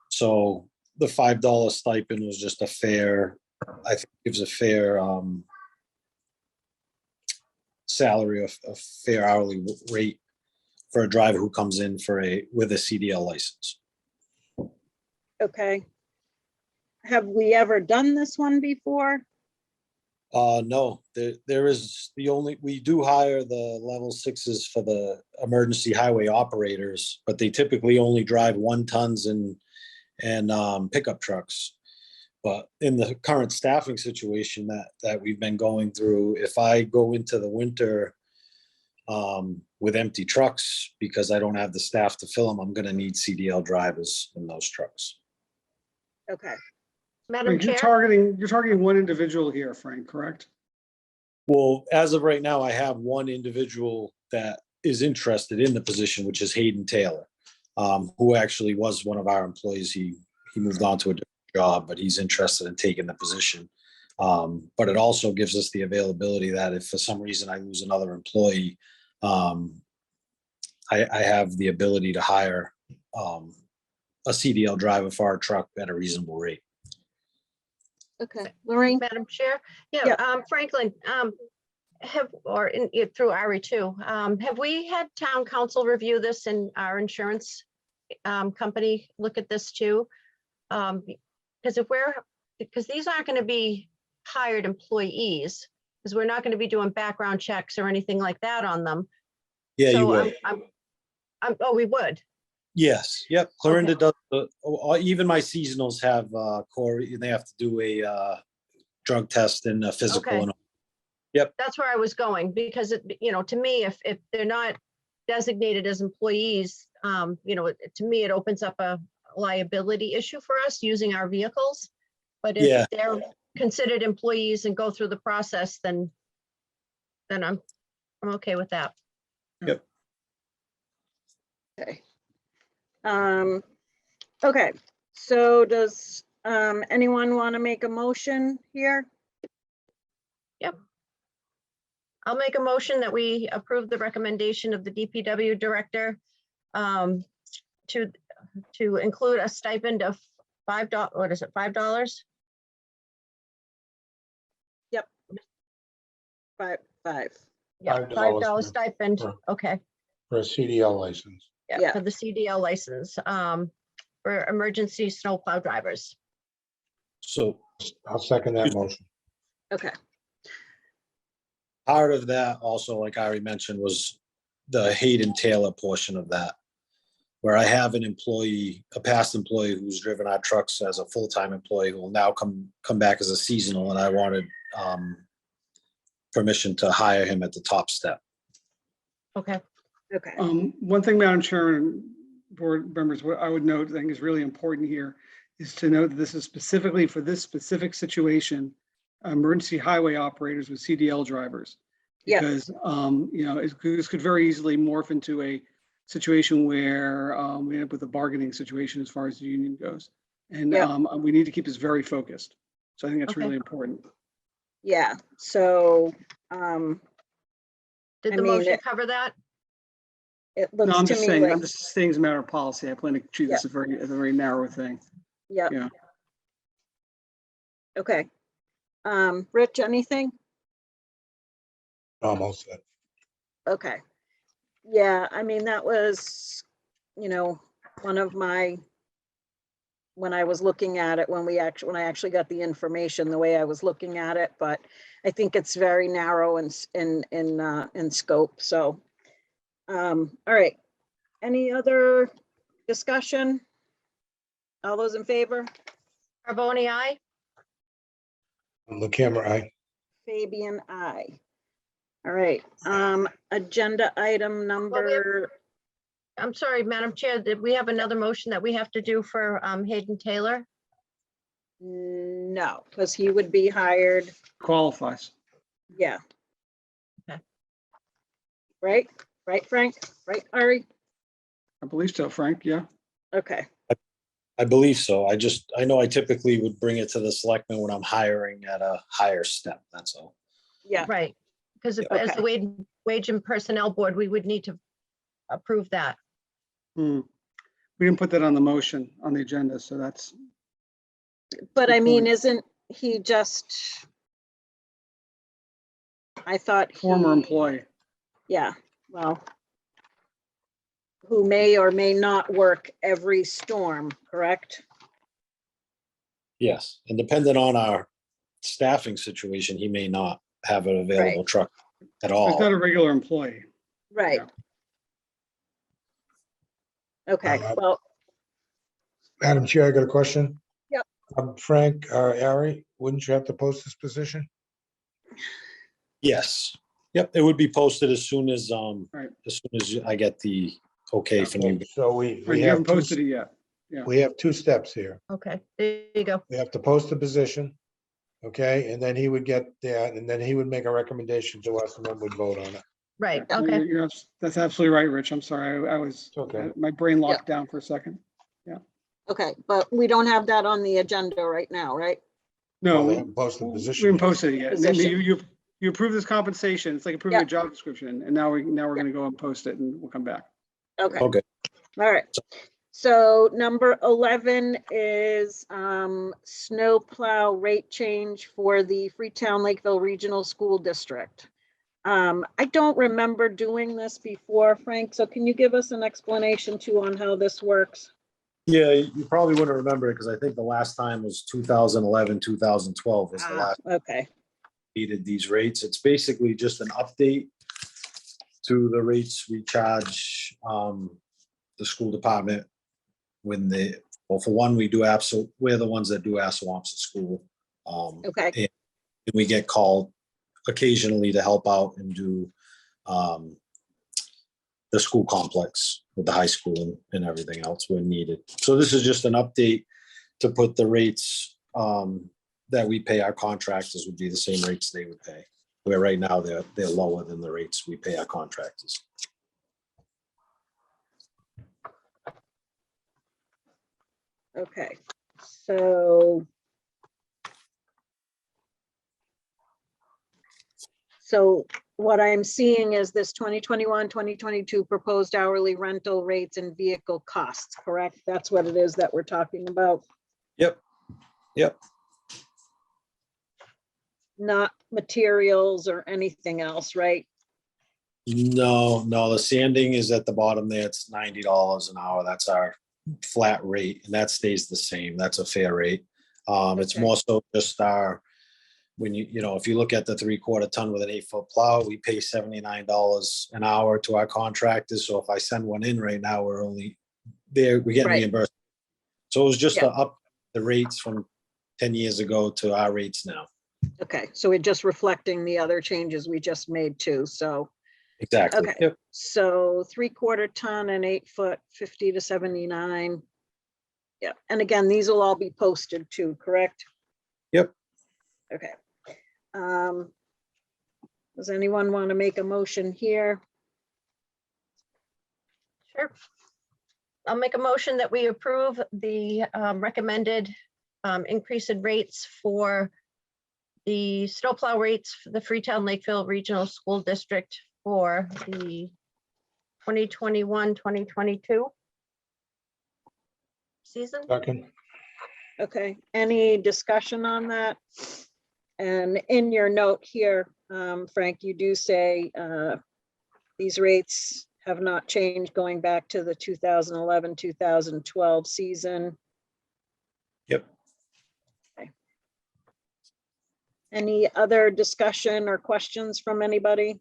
So the $5 stipend was just a fair, I think gives a fair salary, a fair hourly rate for a driver who comes in with a CDL license. Okay. Have we ever done this one before? No, there is we do hire the level 6s for the emergency highway operators, but they typically only drive 1 tons and pickup trucks. But in the current staffing situation that we've been going through, if I go into the winter with empty trucks because I don't have the staff to fill them, I'm going to need CDL drivers in those trucks. Okay. Madam You're Chair? targeting one individual here, Frank, correct? Well, as of right now, I have one individual that is interested in the position, which is Hayden Taylor, who actually was one of our employees. He moved on to a different job, but he's interested in taking the position. But it also gives us the availability that if for some reason I lose another employee, I have the ability to hire a CDL driver for our truck at a reasonable rate. Okay. Lorraine? Madam Chair? Yeah, Yeah. Franklin, through Ari too, have we had town council review this and our insurance company look at this too? Because these aren't going to be hired employees, because we're not going to be doing background checks or anything like that on them. Yeah, you So would. Oh, we would. Yes, yep. Clarinda does, even my seasonals have Corey, they have to do a drug test and a physical. Okay. And yep. That's where I was going, because to me, if they're not designated as employees, to me, it opens up a liability issue for us using our vehicles. But if they're considered employees and go through the process, then I'm okay with that. Yep. Okay. Okay, so does anyone want to make a motion here? Yep. I'll make a motion that we approve the recommendation of the DPW director to include a stipend of $5. What is it? $5? Yep. Five. Yeah, $5 $5 stipend. for- Okay. For a CDL license. Yeah, for the CDL license for emergency snowplow drivers. So I'll second that motion. Okay. part of that also, like Ari mentioned, was the Hayden Taylor portion of that, where I have an employee, a past employee who's driven our trucks as a full-time employee who will now come back as a seasonal, and I wanted permission to hire him at the top step. Okay. Okay. One thing, Madam Chair and board members, what I would note, I think is really important here, is to note that this is specifically for this specific situation, emergency highway operators with CDL drivers. Yeah. Because, this could very easily morph into a situation where we end up with a bargaining situation as far as the union goes. And we need to keep this very focused. So I think that's really important. Yeah, so Did I the mean, motion cover that? it No, looks I'm to just me saying, like, I'm just saying as a matter of policy, I plan to treat this as a very narrow thing. yeah. Yeah. Okay. Rich, anything? Almost said. Okay. Yeah, I mean, that was, one of my when I was looking at it, when I actually got the information, the way I was looking at it, but I think it's very narrow in scope, so. All right, any other discussion? All those in favor? Carboni, aye. On the camera, Fabian, aye. All right, agenda item number, I'm sorry, Madam Chair, did we have another motion that we have to do for Hayden Taylor? no, because he would be hired, Qualifies. yeah. Okay. Right, Frank, right, Ari? I believe so, Frank, yeah. Okay, I believe so. I know I typically would bring it to the selectmen when I'm hiring at a higher step, that's all. yeah, Right, because as Okay. the wage and personnel board, we would need to approve that. Hmm. We didn't put that on the motion on the agenda, so that's, but I Good mean, point. isn't he just? I thought. former he- employee. Yeah, well. Who may or may not work every storm, correct? Yes, and depending on our staffing situation, he may not have an available truck at It's all. not a regular employee. Right. Okay, well, Madam Chair, I got a question. Yep. Frank, Ari, wouldn't you have to post this position? Yes, yep, it would be posted as soon as, Right. as soon as I get the okay from you. So Right, we you have haven't posted it yet. we have two steps here. Okay, there you go. We have to post the position. Okay, and then he would get that, and then he would make a recommendation to us and then we'd vote on it. Right, Yeah, okay. That's absolutely right, Rich. I'm sorry. I was, It's okay. my brain locked down for a second. okay, but we don't have that on the agenda right now, right? No, Well, they we haven't posted the we position haven't yet. posted it yet. And then Position. you approve this compensation. It's like approving Yeah. a job description. And now we're going to go and post it and we'll come back. Okay, Okay, all right. So number 11 is snowplow rate change for the Freetown Lakeville Regional School District. I don't remember doing this before, Frank, so can you give us an explanation too on how this works? yeah, you probably wouldn't remember it because I think the last time was 2011, 2012 was the last Okay, we did these rates. It's basically just an update to the rates we charge the school department when well, for one, we're the ones that do ASWAMs at school. okay, And we get called occasionally to help out and do the school complex with the high school and everything else when needed. So this is just an update to put the rates that we pay our contractors would be the same rates they would pay. Where right now they're lower than the rates we pay our contractors. okay. So what I'm seeing is this 2021, 2022 proposed hourly rental rates and vehicle costs, correct? That's what it is that we're talking about, Yep. Yep. not materials or anything else, right? No, the sanding is at the bottom there. It's $90 an hour. That's our flat rate and that stays the same. That's a fair rate. It's Okay. more so just when if you look at the 3/4 ton with an 8-foot plow, we pay $79 an hour to our contractors. So if I send one in right now, we're getting Right. reimbursed. So it was just Yeah. to up the rates from 10 years ago to our rates now. Okay, so we're just reflecting the other changes we just made too, so. Exactly. Okay. Yep. So 3/4 ton and 8-foot, 50 to 79. Yeah, and again, these will all be posted too, correct? Yep. Okay. Does anyone want to make a motion here? Sure. I'll make a motion that we approve the recommended increase in rates for the snowplow rates for the Freetown Lakeville Regional School District for the 2021, 2022 season. Second, Okay, any discussion on that? And in your note here, Frank, you do say these rates have not changed going back to the 2011, 2012 season. Any other discussion or questions from anybody?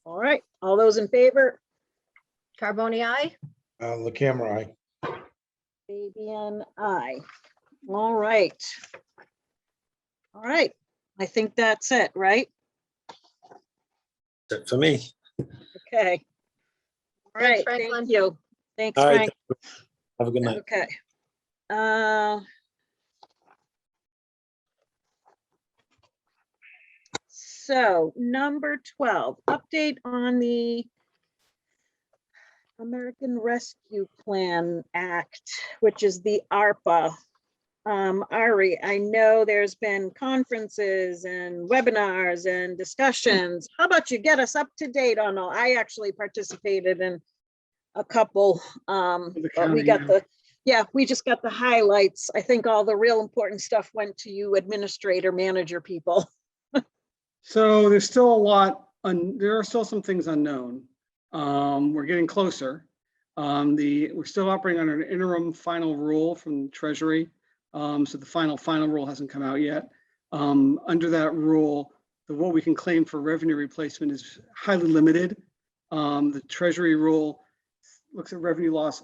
All right, all those in favor? Carboni, aye? The camera, Fabian, aye. All right. All right, I think that's it, right? That's it for me. Okay. All Thanks, right, Franklin. thank you. Thanks, All right. Frank. Have a good night. Okay. So number 12, update on the American Rescue Plan Act, which is the ARPA. Ari, I know there's been conferences and webinars and discussions. How about you get us up to date on all? I actually participated in a couple. But we county, got yeah. the, yeah, we just got the highlights. I think all the real important stuff went to you administrator, manager people. So there's still a lot, there are still some things unknown. We're getting closer. We're still operating under an interim final rule from Treasury. So the final rule hasn't come out yet. Under that rule, what we can claim for revenue replacement is highly limited. The Treasury Rule looks at revenue loss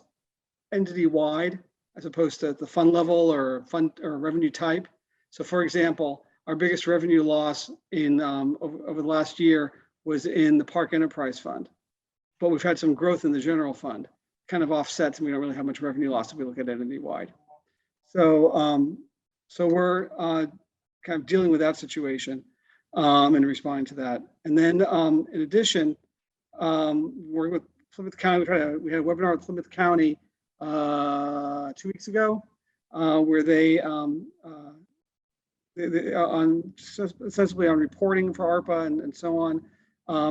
entity-wide as opposed to the fund level or revenue type. So for example, our biggest revenue loss in over the last year was in the Park Enterprise Fund, but we've had some growth in the general fund, kind of offsets, and we don't really have much revenue loss if we look at entity-wide. So, so we're kind of dealing with that situation and responding to that. And then in addition, working with Plymouth County, we had a webinar with Plymouth County 2 weeks ago where they on essentially on reporting for ARPA and so on.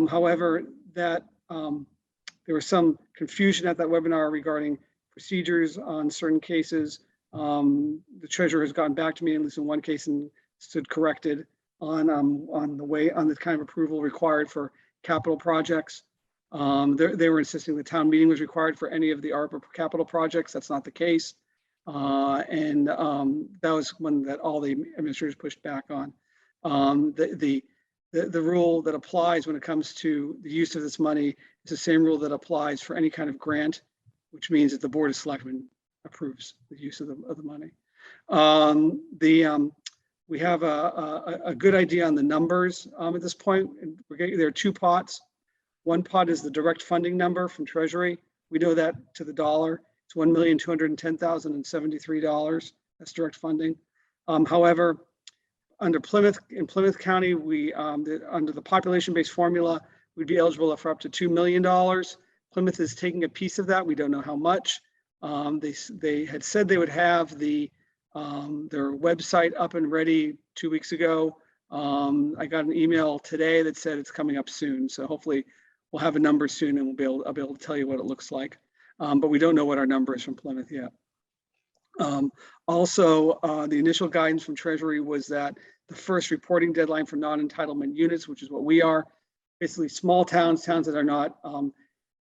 However, that there was some confusion at that webinar regarding procedures on certain cases. The treasurer has gotten back to me, at least in one case, and stood corrected on the kind of approval required for capital projects. They were insisting the town meeting was required for any of the ARPA capital projects. That's not the case. And that was one that all the administrators pushed back on. The rule that applies when it comes to the use of this money is the same rule that applies for any kind of grant, which means that the Board of Selectmen approves the use of the money. We have a good idea on the numbers at this point. There are two pots. One pot is the direct funding number from Treasury. We know that to the dollar. It's $1,210,073. That's direct funding. However, in Plymouth County, we under the population-based formula, we'd be eligible for up to $2 million. Plymouth is taking a piece of that. We don't know how much. They had said they would have their website up and ready 2 weeks ago. I got an email today that said it's coming up soon. So hopefully we'll have a number soon and I'll be able to tell you what it looks like. But we don't know what our number is from Plymouth yet. Also, the initial guidance from Treasury was that the first reporting deadline for non-entitlement units, which is what we are, basically small towns that are not,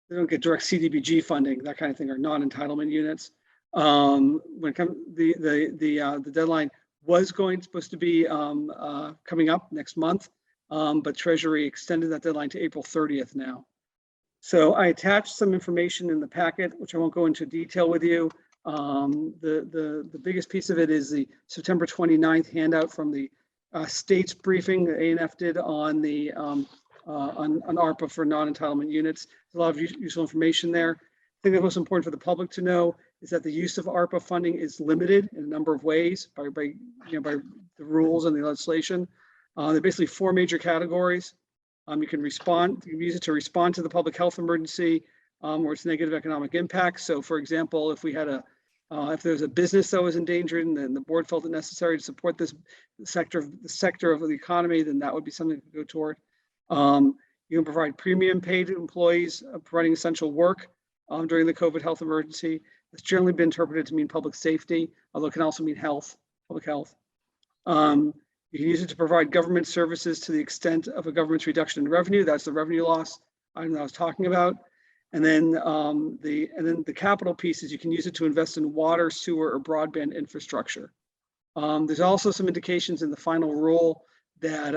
they don't get direct CDBG funding, that kind of thing, are non-entitlement units. When it comes, the deadline was supposed to be coming up next month, but Treasury extended that deadline to April 30th now. So I attached some information in the packet, which I won't go into detail with you. The biggest piece of it is the September 29th handout from the state's briefing that ANF did on the on ARPA for non-entitlement units. There's a lot of useful information there. I think the most important for the public to know is that the use of ARPA funding is limited in a number of ways by the rules and the legislation. There are basically four major categories. You can use it to respond to the public health emergency or its negative economic impact. So for example, if we had if there was a business that was endangered and then the board felt it necessary to support this sector of the economy, then that would be something to go toward. You can provide premium paid to employees providing essential work during the COVID health emergency. It's generally been interpreted to mean public safety, although it can also mean public health. You can use it to provide government services to the extent of a government's reduction in revenue. That's the revenue loss item that I was talking about. And then the capital piece is you can use it to invest in water, sewer, or broadband infrastructure. There's also some indications in the final rule that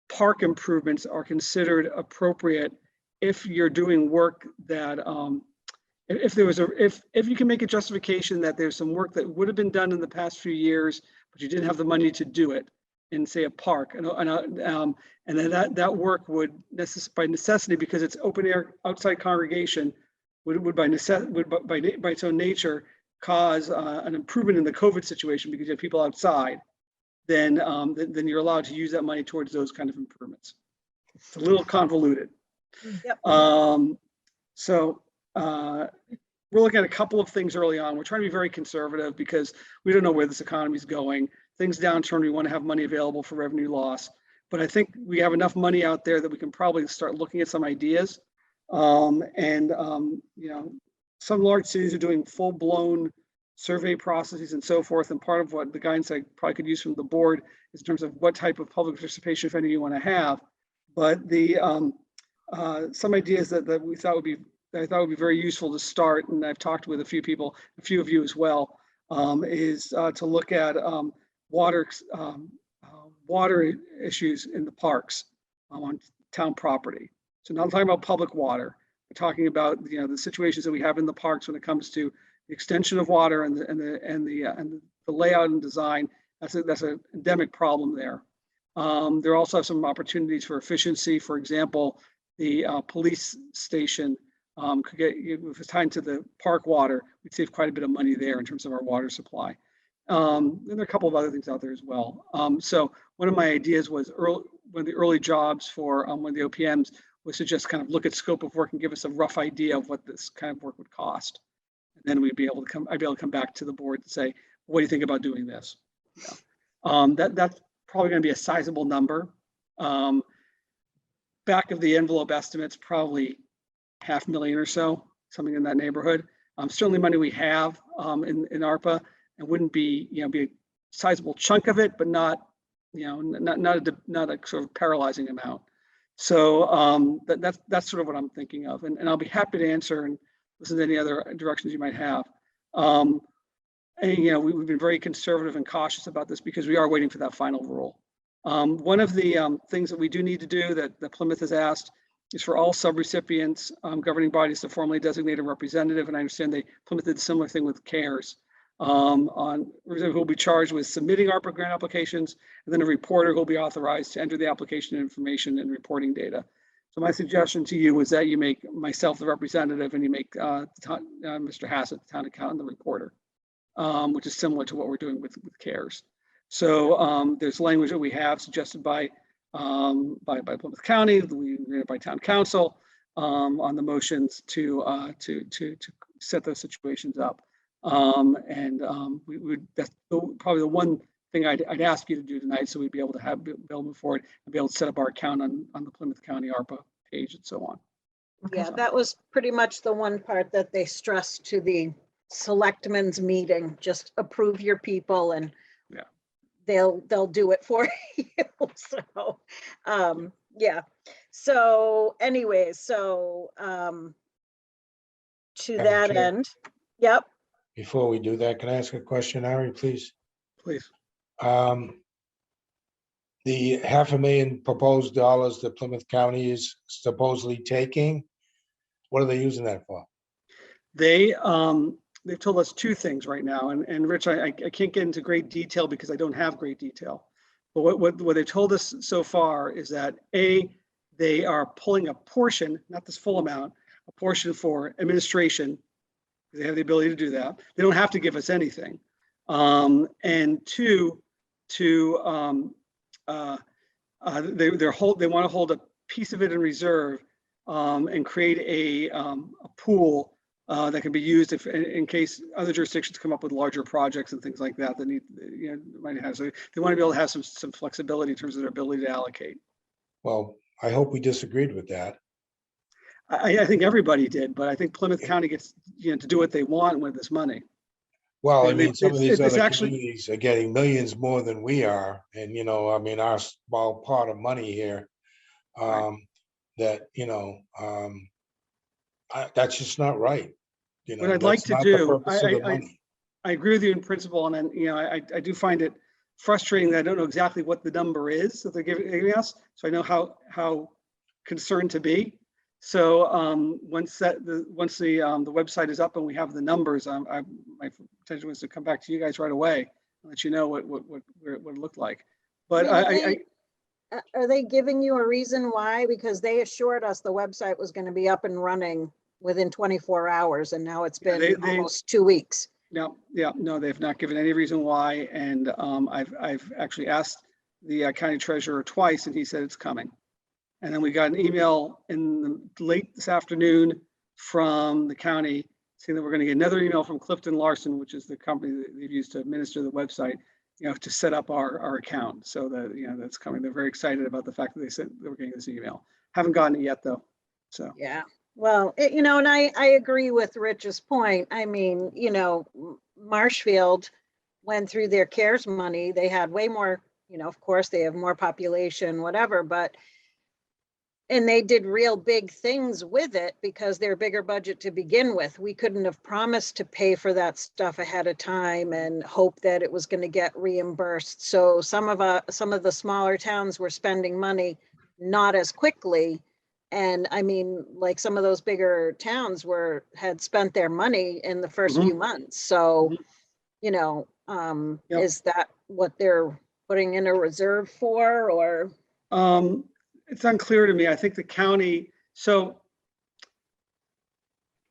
park improvements are considered appropriate if you're doing work that if you can make a justification that there's some work that would have been done in the past few years, but you didn't have the money to do it in, say, a park, and then that work would by necessity, because it's open air outside congregation, would by its own nature cause an improvement in the COVID situation because you have people outside. Then you're allowed to use that money towards those kind of improvements. It's a little convoluted. Yep. So we're looking at a couple of things early on. We're trying to be very conservative because we don't know where this economy is going. Things downturn, we want to have money available for revenue loss. But I think we have enough money out there that we can probably start looking at some ideas. You know, some large cities are doing full-blown survey processes and so forth. And part of what the guidance I probably could use from the board is in terms of what type of public participation, if any, you want to have. But the some ideas that we thought would be very useful to start, and I've talked with a few people, a few of you as well, is to look at water issues in the parks on town property. So not talking about public water, we're talking about, you know, the situations that we have in the parks when it comes to the extension of water and the layout and design. That's an endemic problem there. There also are some opportunities for efficiency. For example, the police station could get, if it's tied to the park water, we'd save quite a bit of money there in terms of our water supply. And there are a couple of other things out there as well. So one of my ideas was one of the early jobs for one of the OPMs was to just kind of look at scope of work and give us a rough idea of what this kind of work would cost. And then I'd be able to come back to the board and say, what do you think about doing this? Yeah. That's probably going to be a sizable number. Back of the envelope estimates, probably $500,000 or so, something in that neighborhood. Certainly money we have in ARPA, and wouldn't be, you know, be a sizable chunk of it, but not, you know, not a sort of paralyzing amount. So that's sort of what I'm thinking of, and I'll be happy to answer and listen to any other directions you might have. And you know, we've been very conservative and cautious about this because we are waiting for that final rule. One of the things that we do need to do that Plymouth has asked is for all subrecipients, governing bodies to formally designate a representative, and I understand Plymouth did a similar thing with CARES. Who will be charged with submitting ARPA grant applications, and then a reporter who will be authorized to enter the application information and reporting data. So my suggestion to you was that you make myself the representative and you make Mr. Hassett, the town accountant, the reporter, which is similar to what we're doing with CARES. So there's language that we have suggested by Plymouth County, by town council, on the motions to set those situations up. We would, that's probably the one thing I'd ask you to do tonight, so we'd be able to be able to move forward and be able to set up our account on the Plymouth County ARPA page and so on. Yeah, that was pretty much the one part that they stressed to the selectmen's meeting. Just approve your people and yeah, they'll do it for you. So yeah. So anyways, so to that end, yep. Before we do that, can I ask a question, Ari, please? Please. The $500,000 proposed dollars that Plymouth County is supposedly taking, what are they using that for? They've told us two things right now, and Rich, I can't get into great detail because I don't have great detail. But what they told us so far is that they are pulling a portion, not this full amount, a portion for administration. They have the ability to do that. They don't have to give us anything. And two, they want to hold a piece of it in reserve and create a pool that can be used in case other jurisdictions come up with larger projects and things like that that need, you know, might have. So they want to be able to have some flexibility in terms of their ability to allocate. Well, I hope we disagreed with that. I think everybody did, but I think Plymouth County gets, you know, to do what they want with this money. Well, I mean, some of these other communities are getting millions more than we are. And, you know, I mean, our small pot of money here, that, you know, that's just not right. You know, what I'd like to do, I agree with you in principle, and then, you know, I do find it frustrating that I don't know exactly what the number is that they're giving us, so I know how concerned to be. So once the website is up and we have the numbers, my intention was to come back to you guys right away and let you know what it looked like. But are they giving you a reason why? Because they assured us the website was going to be up and running within 24 hours, and now it's been almost 2 weeks. No, they've not given any reason why, and I've actually asked the county treasurer twice, and he said it's coming. And then we got an email late this afternoon from the county saying that we're going to get another email from Clifton Larson, which is the company that they've used to administer the website, you know, to set up our account. So that, you know, that's coming. They're very excited about the fact that they said they were getting this email. Haven't gotten it yet though. So yeah, well, you know, and I agree with Rich's point. I mean, you know, Marshfield went through their CARES money. They had way more, you know, of course they have more population, whatever, but and they did real big things with it because they're bigger budget to begin with. We couldn't have promised to pay for that stuff ahead of time and hope that it was going to get reimbursed. So some of the smaller towns were spending money not as quickly. And I mean, like some of those bigger towns had spent their money in the first few months. So, you know, is that what they're putting in a reserve for, or? It's unclear to me. I think the county, so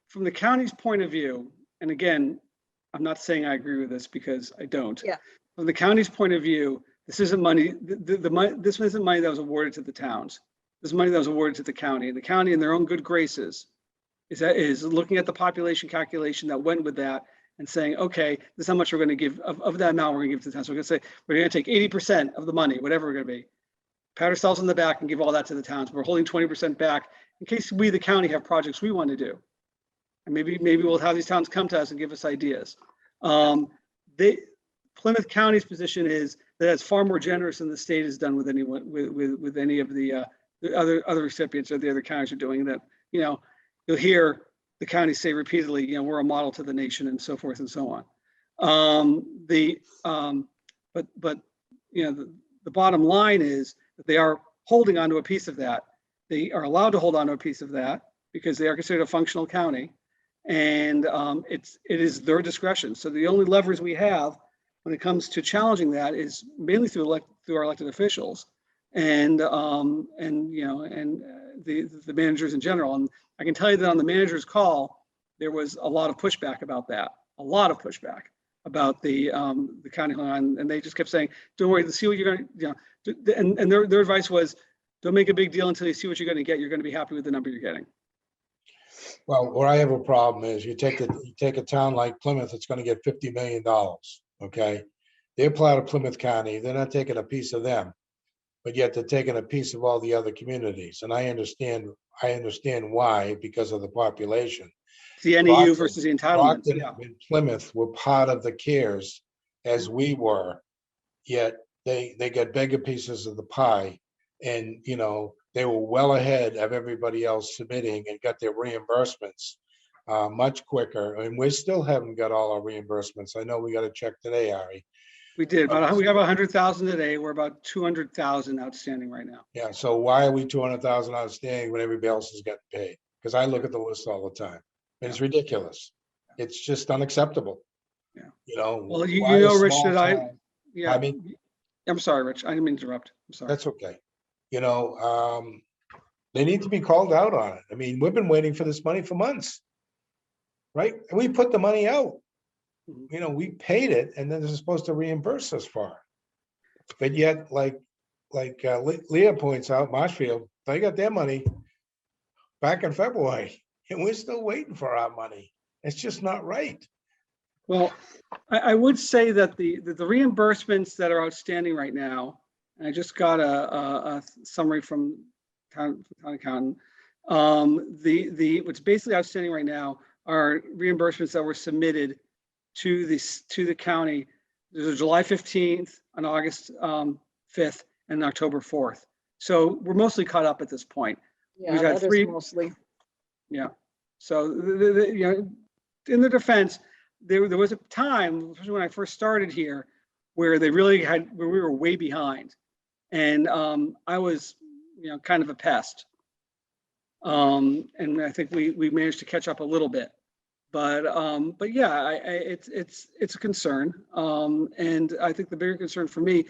from the county's point of view, and again, I'm not saying I agree with this because I don't. Yeah. From the county's point of view, this isn't money, this isn't money that was awarded to the towns. This is money that was awarded to the county, and the county in their own good graces is looking at the population calculation that went with that and saying, okay, this is how much we're going to give of that amount we're going to give to the towns. So we're going to say, we're going to take 80% of the money, whatever we're going to be, pat ourselves on the back and give all that to the towns. We're holding 20% back in case we, the county, have projects we want to do. And maybe we'll have these towns come to us and give us ideas. Plymouth County's position is that it's far more generous than the state has done with anyone, with any of the other recipients or the other counties are doing that. You know, you'll hear the county say repeatedly, you know, we're a model to the nation and so forth and so on. But you know, the bottom line is that they are holding onto a piece of that. They are allowed to hold on to a piece of that because they are considered a functional county, and it is their discretion. So the only levers we have when it comes to challenging that is mainly through our elected officials and you know, and the managers in general. And I can tell you that on the manager's call, there was a lot of pushback about that, about the county line, and they just kept saying, "Don't worry, see what you're going to," you know. And their advice was, "Don't make a big deal until you see what you're going to get. You're going to be happy with the number you're getting." Well, where I have a problem is you take a town like Plymouth, it's going to get $50 million. Okay, they apply to Plymouth County. They're not taking a piece of them, but yet they're taking a piece of all the other communities. And I understand why, because of the population. The NEU versus the entitlement. Yeah. And Plymouth were part of the CARES as we were, yet they got bigger pieces of the pie, and you know, they were well ahead of everybody else submitting and got their reimbursements much quicker. And we still haven't got all our reimbursements. I know we got to check today, Ari. We did, but we have 100,000 today. We're about 200,000 outstanding right now. Yeah. So why are we 200,000 outstanding when everybody else is getting paid? Because I look at the list all the time. And it's ridiculous. It's just unacceptable. Yeah. You know. Well, you know, Rich, that I mean, I'm sorry, Rich. I didn't mean to interrupt. I'm sorry. That's okay. You know, they need to be called out on it. I mean, we've been waiting for this money for months, right? And we put the money out. You know, we paid it, and then they're supposed to reimburse us for it. But yet, like Leah points out, Marshfield, they got their money back in February, and we're still waiting for our money. It's just not right. Well, I would say that the reimbursements that are outstanding right now, and I just got a summary from town accountant. What's basically outstanding right now are reimbursements that were submitted to the county. There's a July 15th, on August 5th, and October 4th. So we're mostly caught up at this point. Yeah, that is mostly. Yeah. So you know, in the defense, there was a time, especially when I first started here, where they really had, where we were way behind. And I was, kind of a pest. And I think we managed to catch up a little bit. But yeah, it's a concern. And I think the bigger concern for me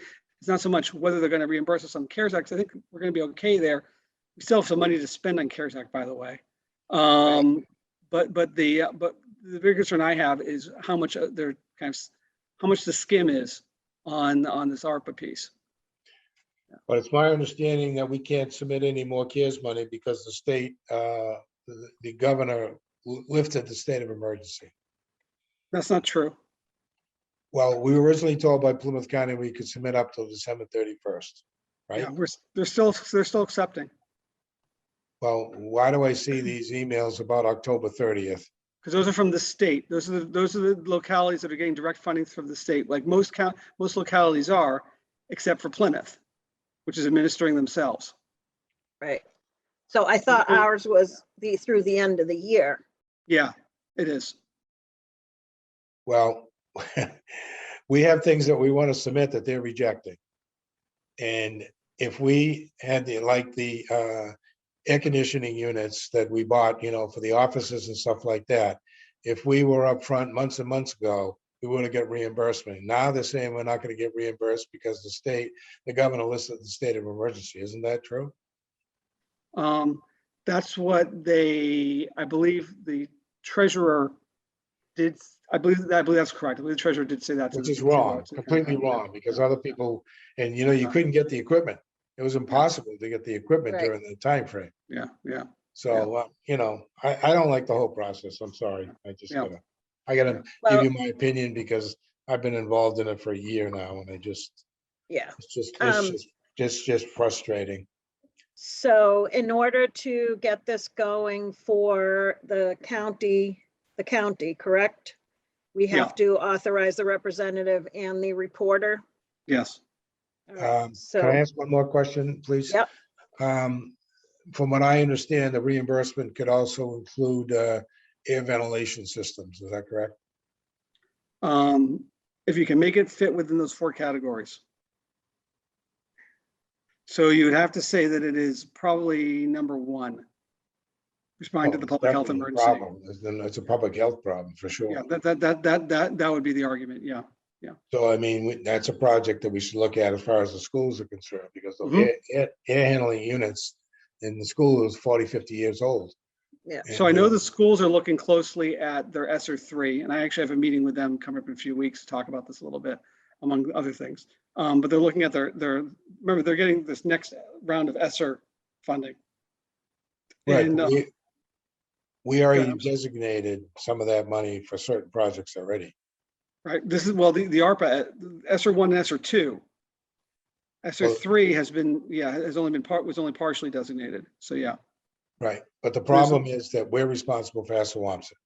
is not so much whether they're going to reimburse us on CARES Act. I think we're going to be okay there. We still have some money to spend on CARES Act, by the way. But the bigger concern I have is how much how much the skim is on this ARPA piece. But it's my understanding that we can't submit any more CARES money because the state, the governor lifted the state of emergency. That's not true. Well, we were originally told by Plymouth County we could submit up till December 31st, right? Yeah, they're still accepting. Well, why do I see these emails about October 30th? Because those are from the state. Those are the localities that are getting direct funding from the state, like most localities are, except for Plymouth, which is administering themselves. Right. So I thought ours was through the end of the year. Yeah, it is. Well, we have things that we want to submit that they're rejecting. And if we had the air conditioning units that we bought, for the offices and stuff like that, if we were up front months and months ago, we would have got reimbursement. Now they're saying we're not going to get reimbursed because the governor listed the state of emergency. Isn't that true? That's what I believe the treasurer did. I believe that's correct. I believe the treasurer did say that. Which is wrong, completely wrong, because other people, and you couldn't get the equipment. It was impossible to get the equipment Right. during the time frame. Yeah. So, I don't like the whole process. I'm sorry. I gotta Well- give you my opinion because I've been involved in it for a year now, and Yeah. it's just frustrating. So in order to get this going for the county, correct? We have to authorize the representative and the reporter. Yes. All right, Can I So, ask one more question, please? Yep. From what I understand, the reimbursement could also include air ventilation systems. Is that correct? If you can make it fit within those 4 categories. So you would have to say that it is probably number 1, responding to the public health Definitely a emergency. problem. It's a public health problem for sure. Yeah, that would be the argument. Yeah. So, that's a project that we should look at as far as the schools are concerned, because the Mhm. air handling units in the school is 40, 50 years old. yeah, So I know the schools are looking closely at their ESSER 3, and I actually have a meeting with them coming up in a few weeks to talk about this a little bit, among other things. But they're looking at remember, they're getting this next round of ESSER funding. Right. And, We already designated some of that money for certain projects already. right, this is, well, the ARPA, ESSER 1 and ESSER 2. ESSER 3 was only partially designated, so yeah. Right. But the problem is that we're responsible for Assawamsett,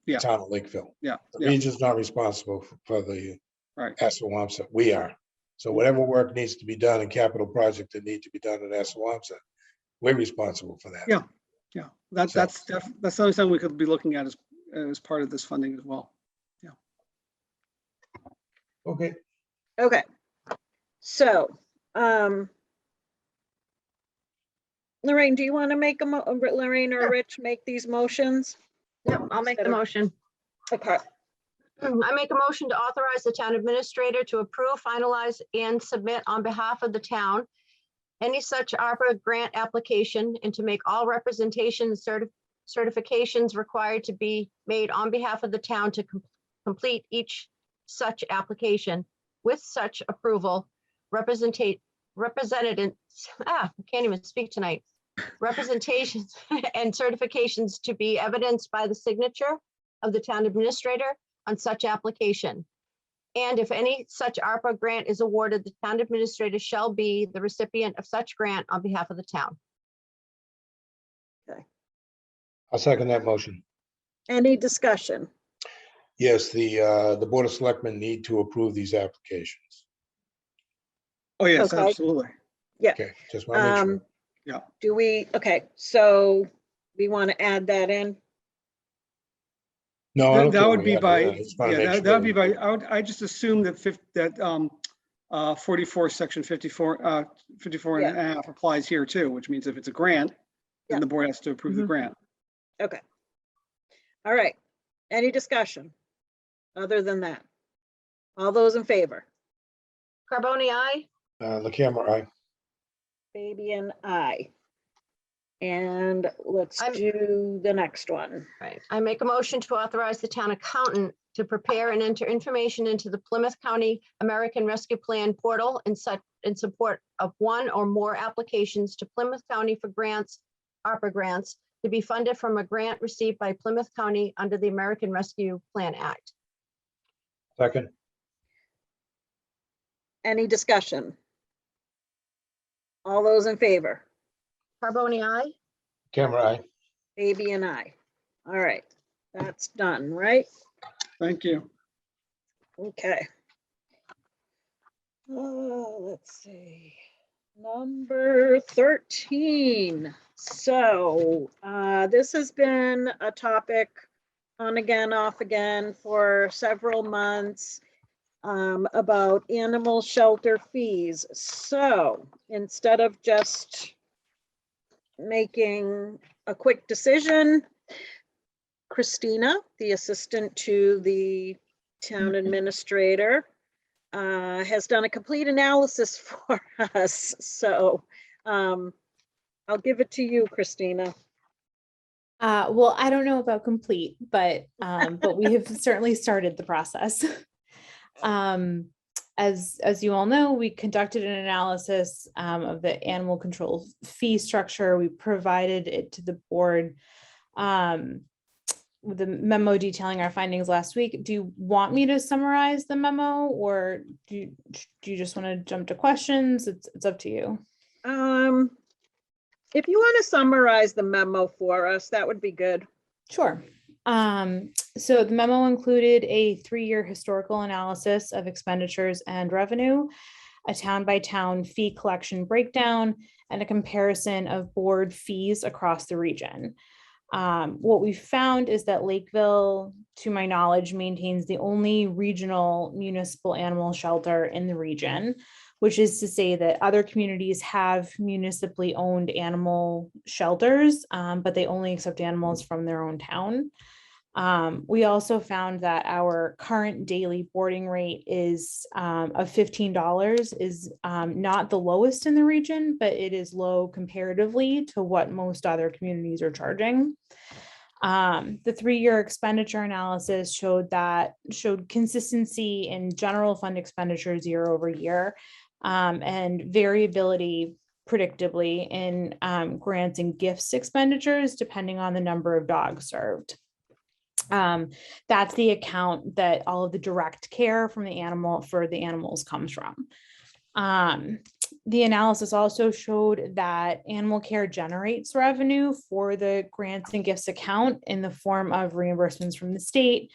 Yeah, town of Lakeville. yeah, The region's not responsible for the right. Assawamsett. We are. So whatever work needs to be done in capital project that need to be done in Assawamsett, we're responsible for that. Yeah. That's something we could be looking at as part of this funding as well. Okay. okay. So, Lorraine, do you want to make Lorraine or Sure. Rich make these motions? Yep, I'll make the motion. Okay, I make a motion to authorize the town administrator to approve, finalize, and submit on behalf of the town any such ARPA grant application and to make all representation certifications required to be made on behalf of the town to complete each such application. With such approval, representatives, I can't even speak tonight. Representations and certifications to be evidenced by the signature of the town administrator on such application. And if any such ARPA grant is awarded, the town administrator shall be the recipient of such grant on behalf of the town. I'll second that motion. any discussion? Yes, the Board of Selectmen need to approve these applications. Oh, yes, Okay. absolutely. Okay, just want to make sure. Okay, so we want to add that in? No, I don't That think would we be have to. by, I just wanna yeah, make that would be sure. by, I just assume that 44, section 54, 54 and a half applies here too, which means if it's a grant, then Yeah. the board has to approve the Mhm. grant. Okay. All right. Any discussion other than that? All those in favor? Carboni, aye? The camera, aye. Fabian, aye. And let's I'm- do the next one. Right. I make a motion to authorize the town accountant to prepare and enter information into the Plymouth County American Rescue Plan portal in support of one or more applications to Plymouth County for grants, ARPA grants, to be funded from a grant received by Plymouth County under the American Rescue Plan Act. Second, Any discussion? All those in favor? Carboni, aye? camera, aye. Fabian, aye. All right, that's done, right? Thank you. Okay. Let's see. Number 13. So this has been a topic on again, off again for several months about animal shelter fees. So instead of just making a quick decision, Christina, the assistant to the town administrator, has done a complete analysis for us. So I'll give it to you, Christina. Well, I don't know about complete, but we have certainly started the process. As you all know, we conducted an analysis of the animal control fee structure. We provided it to the board with the memo detailing our findings last week. Do you want me to summarize the memo, or do you just want to jump to questions? It's up to you. If you want to summarize the memo for us, that would be good. Sure. So the memo included a 3-year historical analysis of expenditures and revenue, a town-by-town fee collection breakdown, and a comparison of board fees across the region. What we found is that Lakeville, to my knowledge, maintains the only regional municipal animal shelter in the region, which is to say that other communities have municipally owned animal shelters, but they only accept animals from their own town. We also found that our current daily boarding rate is of $15 is not the lowest in the region, but it is low comparatively to what most other communities are charging. The 3-year expenditure analysis showed consistency in general fund expenditures year over year, and variability predictably in grants and gifts expenditures depending on the number of dogs served. That's the account that all of the direct care from the animals comes from. The analysis also showed that animal care generates revenue for the grants and gifts account in the form of reimbursements from the state,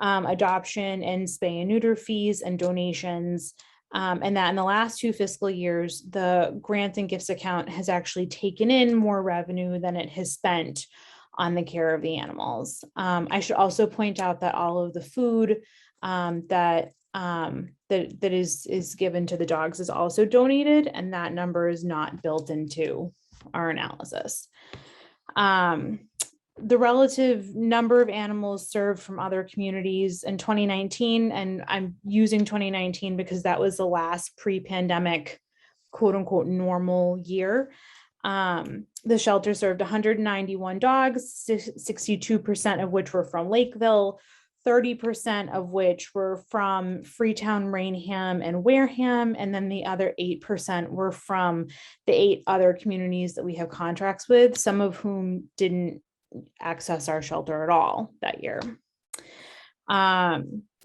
adoption and spay and neuter fees and donations, and that in the last 2 fiscal years, the grants and gifts account has actually taken in more revenue than it has spent on the care of the animals. I should also point out that all of the food that is given to the dogs is also donated, and that number is not built into our analysis. The relative number of animals served from other communities in 2019, and I'm using 2019 because that was the last pre-pandemic quote unquote normal year. The shelter served 191 dogs, 62% of which were from Lakeville, 30% of which were from Freetown, Rainham, and Wareham, and then the other 8% were from the 8 other communities that we have contracts with, some of whom didn't access our shelter at all that year.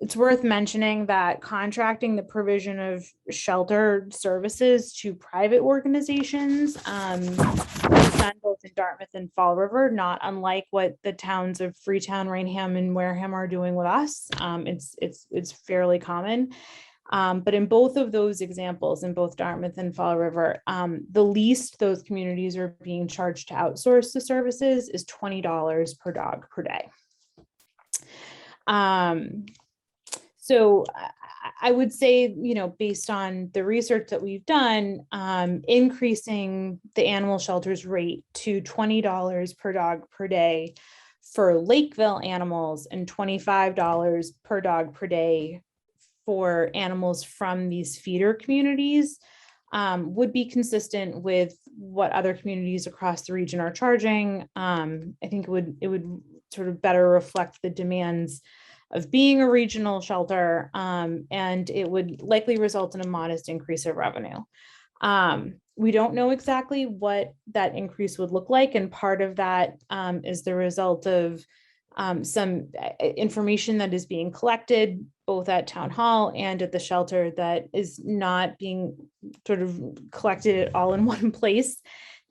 It's worth mentioning that contracting the provision of shelter services to private organizations is done both in Dartmouth and Fall River, not unlike what the towns of Freetown, Rainham, and Wareham are doing with us. It's fairly common. But in both of those examples, in both Dartmouth and Fall River, the least those communities are being charged to outsource the services is $20 per dog per day. So I would say, based on the research that we've done, increasing the animal shelter's rate to $20 per dog per day for Lakeville animals and $25 per dog per day for animals from these feeder communities would be consistent with what other communities across the region are charging. I think it would sort of better reflect the demands of being a regional shelter, and it would likely result in a modest increase of revenue. We don't know exactly what that increase would look like, and part of that is the result of some information that is being collected both at town hall and at the shelter that is not being sort of collected all in one place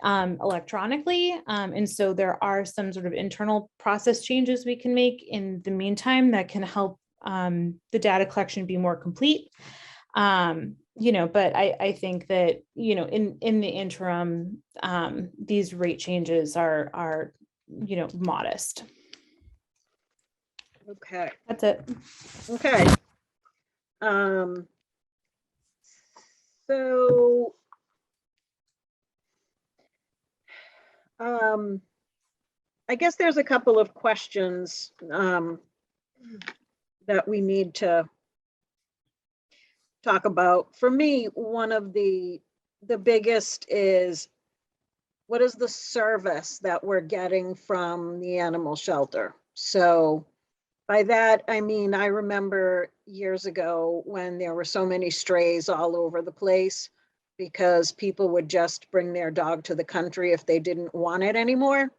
electronically. And so there are some sort of internal process changes we can make in the meantime that can help the data collection be more complete. But I think that, in the interim, these rate changes are modest. Okay. That's it. Okay. So, I guess there's a couple of questions that we need to talk about. For me, one of the biggest is, what is the service that we're getting from the animal shelter? So by that, I mean, I remember years ago when there were so many strays all over the place because people would just bring their dog to the country if they didn't want it anymore.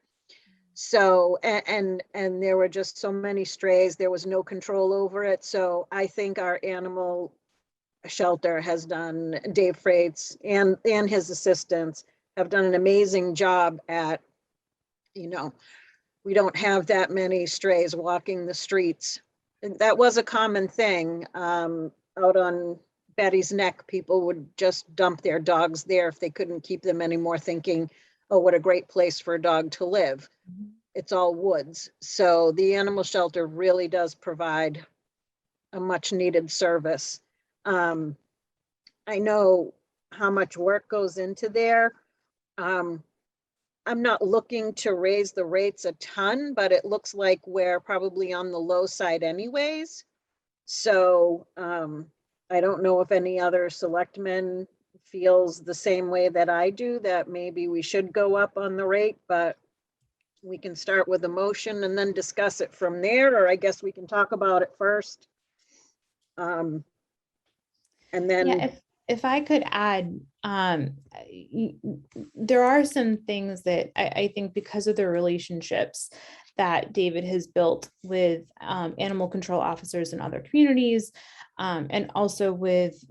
So, and there were just so many strays, there was no control over it. So I think our animal shelter has done, Dave Freitz and his assistants have done an amazing job at, we don't have that many strays walking the streets. And that was a common thing out on Betty's Neck. People would just dump their dogs there if they couldn't keep them anymore, thinking, oh, what a great place for a dog to live. Mm-hmm. It's all woods. So the animal shelter really does provide a much needed service. I know how much work goes into there. I'm not looking to raise the rates a ton, but it looks like we're probably on the low side anyways. So I don't know if any other selectman feels the same way that I do, that maybe we should go up on the rate, but we can start with a motion and then discuss it from there, or I guess we can talk about it first. And then if I could add, there are some things that I think, because of the relationships that David has built with animal control officers in other communities, and also with,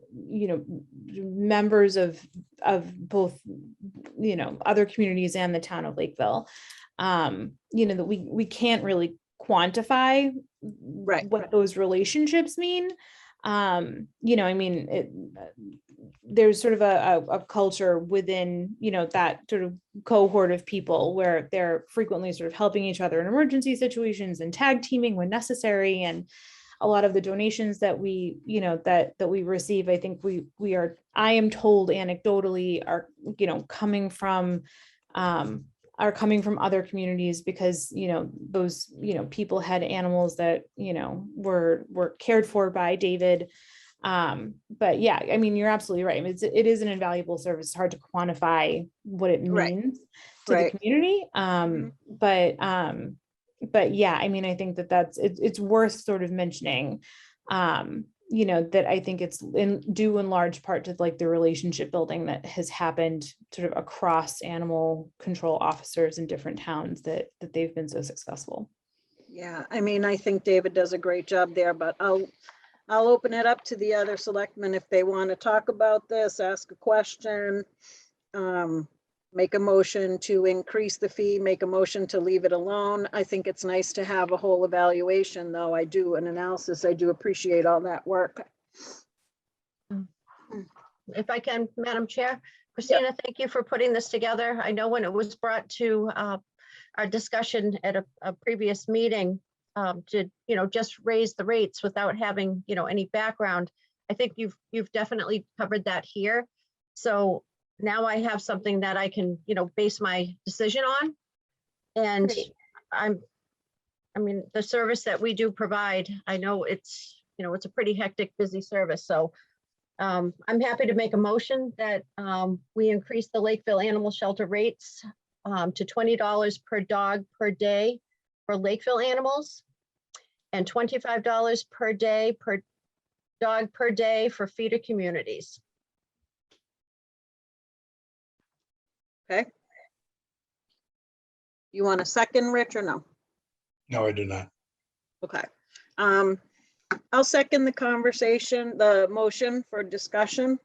members of both, other communities and the town of Lakeville, that we can't really quantify what those relationships mean. There's sort of a culture within, that sort of cohort of people where they're frequently sort of helping each other in emergency situations and tag teaming when necessary. And a lot of the donations that we, that we receive, I think I am told anecdotally are coming from other communities, because those people had animals that were cared for by David. But yeah, I mean, you're absolutely right. I mean, it is an invaluable service. It's hard to quantify what it means to the community. But yeah, I mean, I think it's worth sort of mentioning, that I think it's due in large part to like the relationship building that has happened sort of across animal control officers in different towns that they've been so successful. Yeah, I mean, I think David does a great job there, but I'll open it up to the other selectmen if they want to talk about this, ask a question, make a motion to increase the fee, make a motion to leave it alone. I think it's nice to have a whole evaluation, though. I do an analysis. I do appreciate all that work. If I can, Madam Chair. Christina, thank you for putting this together. I know when it was brought to our discussion at a previous meeting, to, just raise the rates without having, any background. I think you've definitely covered that here. So now I have something that I can, base my decision on. And Great. the service that we do provide, I know it's, it's a pretty hectic, busy service. So I'm happy to make a motion that we increase the Lakeville Animal Shelter rates to $20 per dog per day for Lakeville animals and $25 per day per dog per day for feeder communities. Okay. You want a second, Rich, or no? No, I do not. Okay. I'll second the motion for discussion.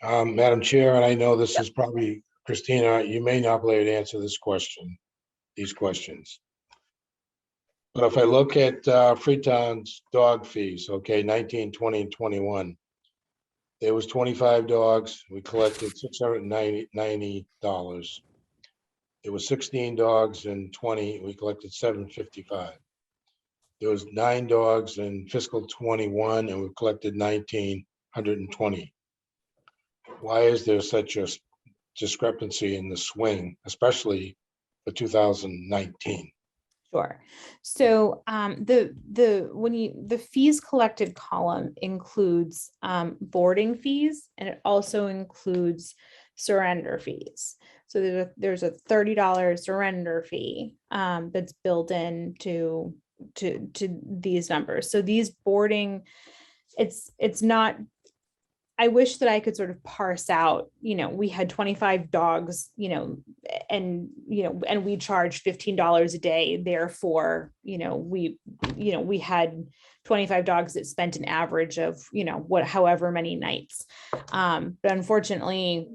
Madam Chair, and I know this is probably, Christina, you may not be able to answer these questions. But if I look at Freetown's dog fees, okay, 19, 20, and 21, there was 25 dogs. We collected $690. There was 16 dogs in 20. We collected $755. There was 9 dogs in fiscal 21, and we collected $1,920. Why is there such a discrepancy in the swing, especially for 2019? Sure. So the fees collected column includes boarding fees, and it also includes surrender fees. So there's a $30 surrender fee that's built into these numbers. So these boarding, it's not. I wish that I could sort of parse out, we had 25 dogs, and we charged $15 a day. Therefore, we had 25 dogs that spent an average of, however many nights. But unfortunately,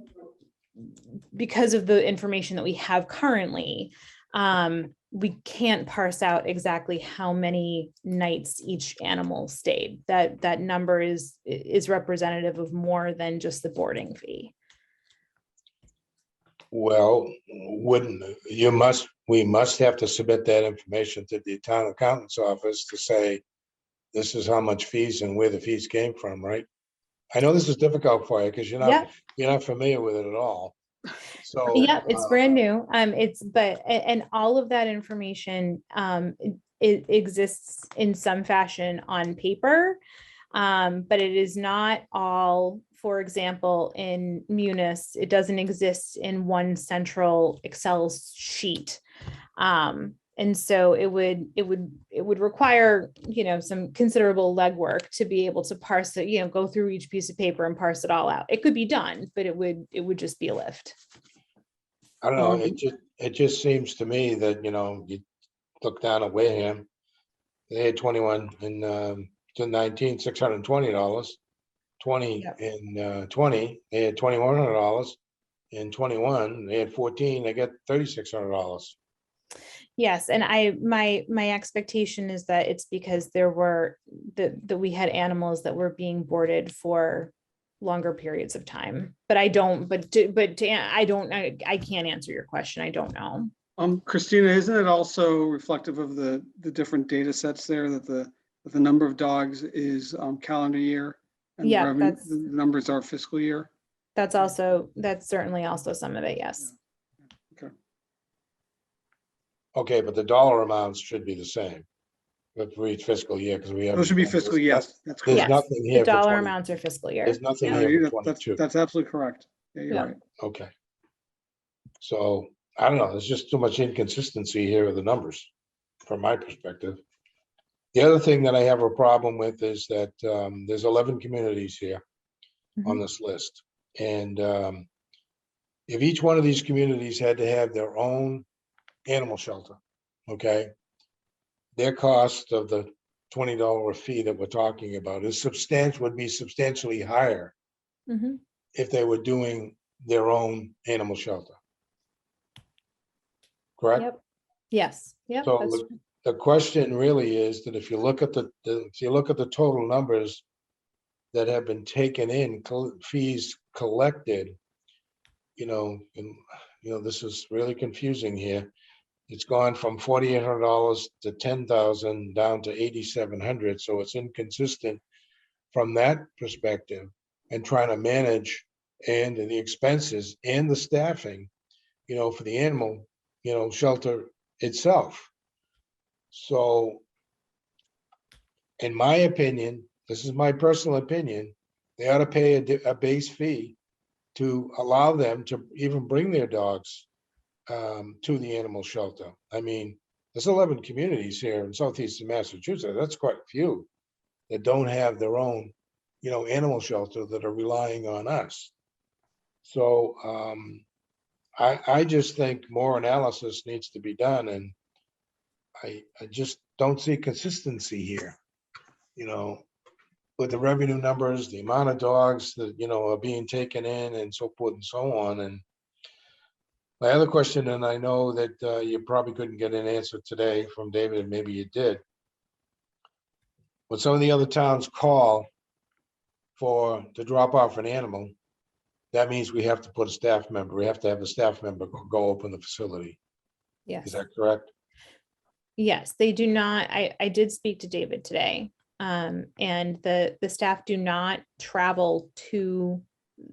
because of the information that we have currently, we can't parse out exactly how many nights each animal stayed. That number is representative of more than just the boarding fee. Well, we must have to submit that information to the town accountant's office to say, this is how much fees and where the fees came from, right? I know this is difficult for you because you're not familiar with it at all. So yeah, it's brand new. And all of that information, it exists in some fashion on paper, but it is not all. For example, in Munis, it doesn't exist in one central Excel sheet. And so it would require, some considerable legwork to be able to parse it, go through each piece of paper and parse it all out. It could be done, but it would just be a lift. I don't know. It just seems to me that, you look down at Wareham, they had 21 in 19, $620. 20 in 20, they had $2,100. In 21, they had 14, they got $3,600. Yes, and my expectation is that it's because there were that we had animals that were being boarded for longer periods of time. But I don't. But I can't answer your question. I don't know. Christina, isn't it also reflective of the different data sets there that the number of dogs is calendar year and the numbers are fiscal year? That's certainly also some of it. Yes. Yeah. Okay, but the dollar amounts should be the same for each fiscal year because we have. Those should be fiscal, yes. That's correct. There's nothing here. The dollar amounts are fiscal year. There's nothing here for 22. That's absolutely correct. Yeah, you're right. Okay. So I don't know. There's just too much inconsistency here with the numbers, from my perspective. The other thing that I have a problem with is that there's 11 communities here on this list, and if each one of these communities had to have their own animal shelter, okay, their cost of the $20 fee that we're talking about would be substantially higher if they were doing their own animal shelter. Correct? Yep. Yes. Yep. So the question really is that if you look at the total numbers that have been taken in, fees collected, this is really confusing here. It's gone from $4,800 to $10,000 down to $8,700. So it's inconsistent from that perspective, and trying to manage and the expenses and the staffing, for the animal, shelter itself. So in my opinion, this is my personal opinion, they ought to pay a base fee to allow them to even bring their dogs to the animal shelter. I mean, there's 11 communities here in southeastern Massachusetts. That's quite a few that don't have their own, animal shelter that are relying on us. So I just think more analysis needs to be done, and I just don't see consistency here, with the revenue numbers, the amount of dogs that, are being taken in and so forth and so on. And my other question, and I know that you probably couldn't get an answer today from David, and maybe you did. When some of the other towns call to drop off an animal, that means we have to put a staff member, we have to have a staff member go open the facility. Yes. Is that correct? Yes, they do not. I did speak to David today. And the staff do not travel to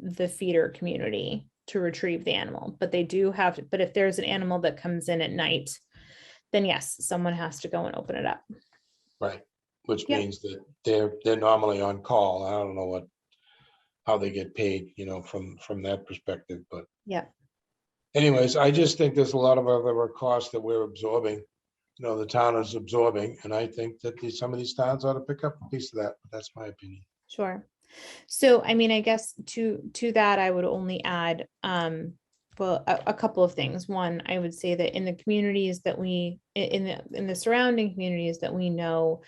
the feeder community to retrieve the animal, but they do have to, but if there's an animal that comes in at night, then yes, someone has to go and open it up. Right, which Yep. means that they're normally on call. I don't know how they get paid, from that perspective, but Yeah. anyways, I just think there's a lot of other costs that we're absorbing, the town is absorbing, and I think that some of these towns ought to pick up a piece of that, but that's my opinion. Sure. So, I mean, I guess to that, I would only add, well, a couple of things. One, I would say that in the communities that in the surrounding communities that we know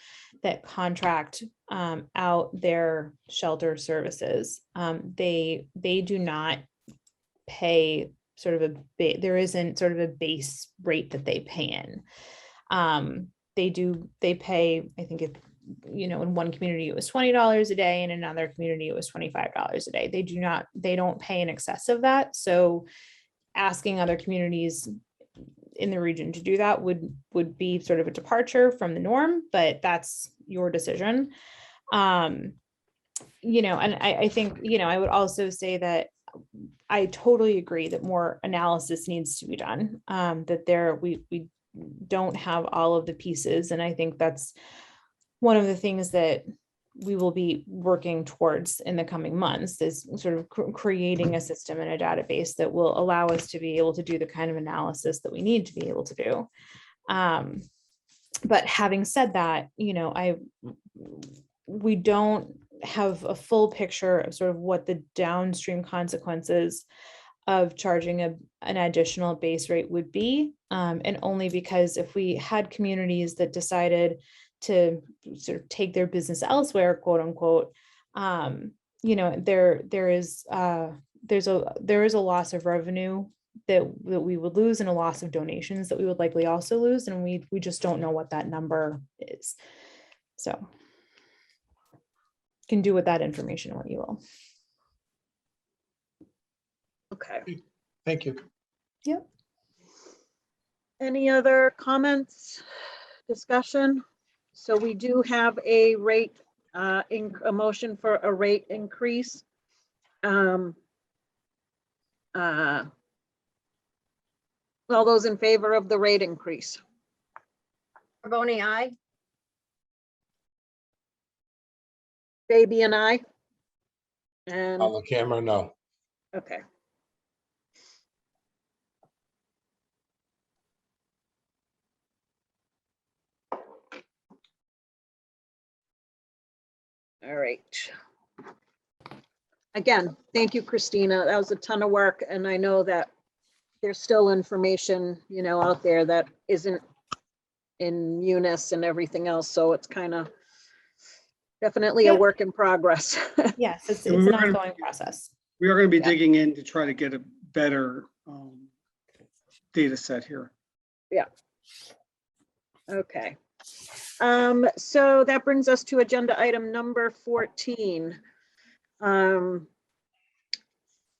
that contract out their shelter services, they do not pay sort of there isn't sort of a base rate that they pay in. They pay, I think in one community it was $20 a day, in another community it was $25 a day. They don't pay in excess of that. So asking other communities in the region to do that would be sort of a departure from the norm, but that's your decision. And I think, I would also say that I totally agree that more analysis needs to be done, that we don't have all of the pieces. And I think that's one of the things that we will be working towards in the coming months, is sort of creating a system and a database that will allow us to be able to do the kind of analysis that we need to be able to do. But having said that, we don't have a full picture of sort of what the downstream consequences of charging an additional base rate would be. And only because if we had communities that decided to sort of take their business elsewhere, quote unquote, there is a loss of revenue that we would lose, and a loss of donations that we would likely also lose. And we just don't know what that number is. So can do with that information what you will. Okay. Thank you. Yep. Any other comments, discussion? So we do have a rate, a motion for a rate increase. All those in favor of the rate increase? Carboni, aye. Baby and I. And, On the camera, no. okay. All right. Again, thank you, Christina. That was a ton of work, and I know that there's still information, out there that isn't in Munis and everything else, so it's kind of definitely a work in progress. Yes, it's And an we're gonna- ongoing process. We are going to be Yeah. digging in to try to get a better data set here. Okay. So that brings us to agenda item number 14.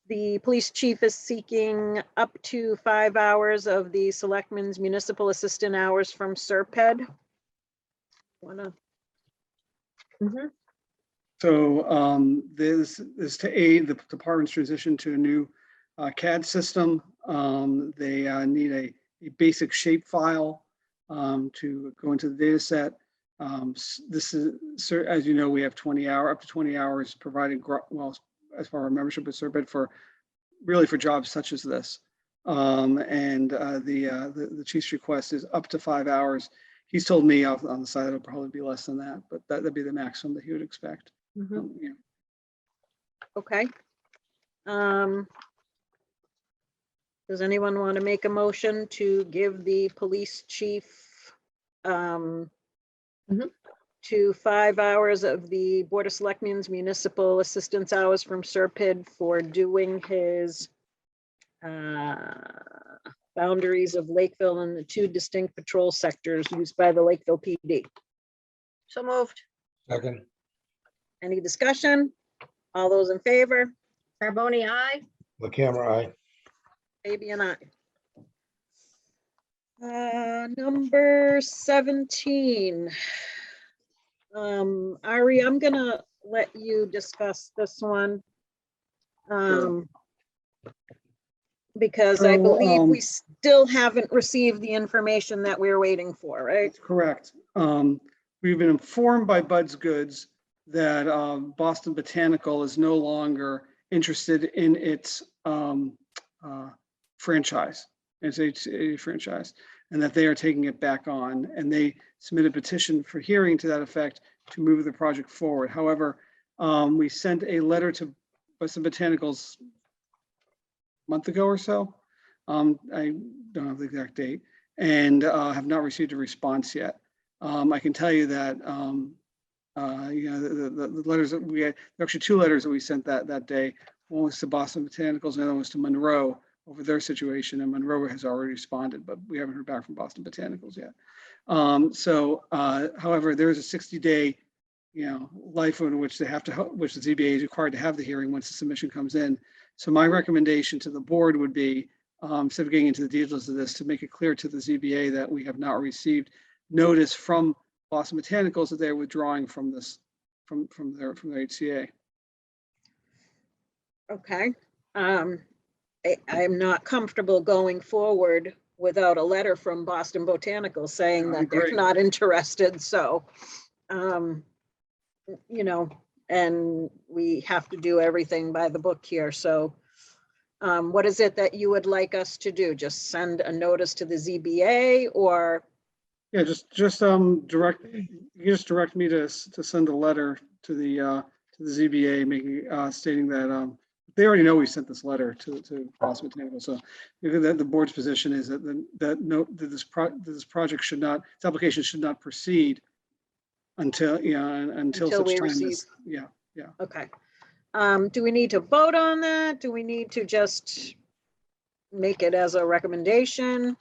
The police chief is seeking up to 5 hours of the selectmen's municipal assistant hours from Serped. Wanna, So this is to aid the department's transition to a new CAD system. They need a basic shape file to go into the data set. This is, as you know, we have up to 20 hours provided, well, as far as our membership with Serped for really for jobs such as this. The chief's request is up to 5 hours. He's told me on the side it'll probably be less than that, but that'd be the maximum that he would expect. Yeah. okay. Does anyone want to make a motion to give the police chief to 5 hours of the Board of Selectmen's municipal assistance hours from Serpid for doing his boundaries of Lakeville and the 2 distinct patrol sectors used by the Lakeville PD? So moved. Second, Any discussion? All those in favor? Carboni, aye. the camera eye. Baby and I. Number 17. Ari, I'm gonna let you discuss this one. Because I So, believe we still haven't received the information that we're waiting for, right? That's correct. We've been informed by Bud's Goods that Boston Botanical is no longer interested in its franchise, its HCA franchise, and that they are taking it back on. And they submitted a petition for hearing to that effect to move the project forward. However, we sent a letter to Boston Botanicals a month ago or so. I don't have the exact date, and have not received a response yet. I can tell you that the letters that we had, actually 2 letters that we sent that day. One was to Boston Botanicals, and the other was to Monroe over their situation, and Monroe has already responded, but we haven't heard back from Boston Botanicals yet. However, there is a 60-day, life in which they have to, which the ZBA is required to have the hearing once the submission comes in. So my recommendation to the board would be, instead of getting into the details of this, to make it clear to the ZBA that we have not received notice from Boston Botanicals that they're withdrawing from this, from their HCA. Okay. I'm not comfortable going forward without a letter from Boston Botanical saying I that they're agree. not interested, so, and we have to do everything by the book here, so what is it that you would like us to do? Just send a notice to the ZBA, or? Yeah, just direct me to send a letter to the ZBA making stating that they already know we sent this letter to Boston Botanical. So that the board's position is that this project should not, its application should not proceed until such we time receive. as, yeah. Okay. Do we need to vote on that? Do we need to just make it as a recommendation?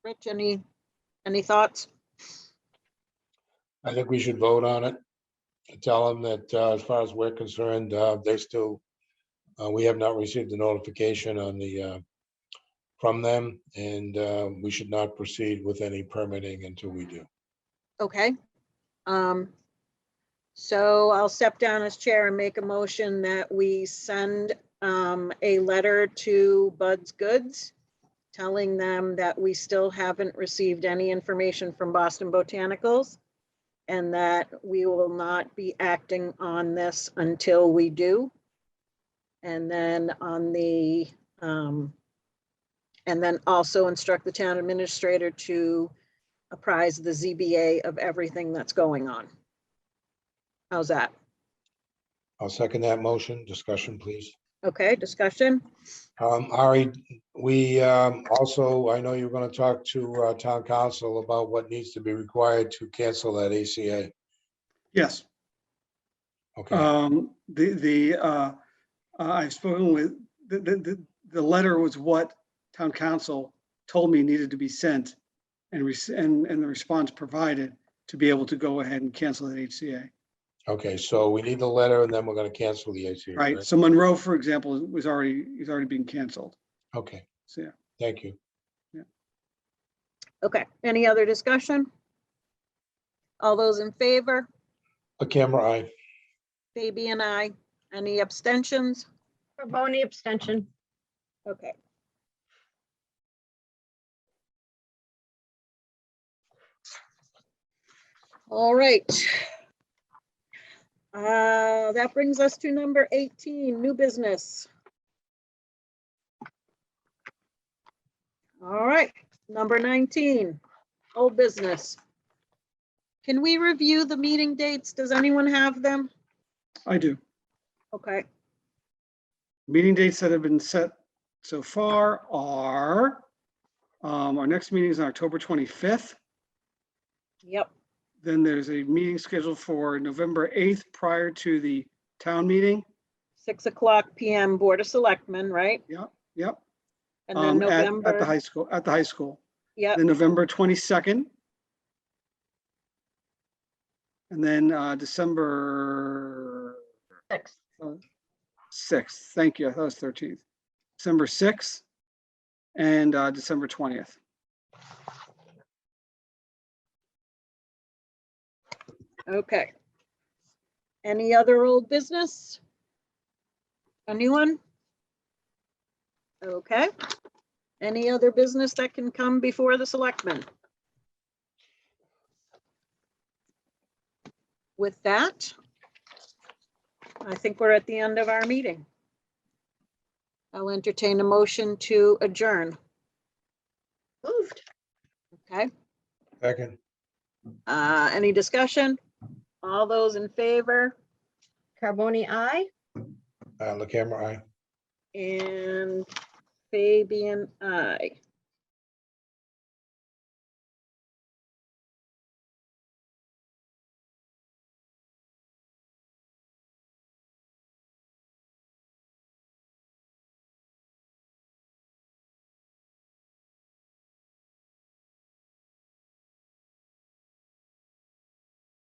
Rich, any thoughts? I think we should vote on it. Tell them that as far as we're concerned, they still, we have not received the notification on the from them, and we should not proceed with any permitting until we do. Okay. So I'll step down as chair and make a motion that we send a letter to Bud's Goods telling them that we still haven't received any information from Boston Botanicals and that we will not be acting on this until we do. And then on the, and then also instruct the town administrator to apprise the ZBA of everything that's going on. How's that? I'll second that motion. Discussion, please. Okay, discussion? Ari, we also, I know you're going to talk to town council about what needs to be required to cancel that ACA. Yes. Okay. I've spoken with, the letter was what town council told me needed to be sent and the response provided to be able to go ahead and cancel that HCA. Okay, so we need the letter and then we're gonna cancel the ACH. Right, so Monroe, for example, is already being canceled. Okay, So, yeah. thank you. Okay, any other discussion? All those in favor? A camera eye. Baby and I. Any abstentions? Carboni abstention. Okay. All right. That brings us to number 18, new business. All right, number 19, old business. Can we review the meeting dates? Does anyone have them? I do. Okay, Meeting dates that have been set so far are, our next meeting is on October 25th. yep, Then there's a meeting scheduled for November 8th prior to the town meeting. 6:00 PM Board of Selectmen, right? Yep. And then At the November, high school. yep, Then November 22nd. And then December 6th. Thank you. I thought it was 13th. December 6th and December 20th. okay. Any other old business? Anyone? Okay. Any other business that can come before the selectmen? With that, I think we're at the end of our meeting. I'll entertain a motion to adjourn. Moved. Okay, Second, any discussion? All those in favor? Carboni, aye. the camera eye. And Fabian, aye.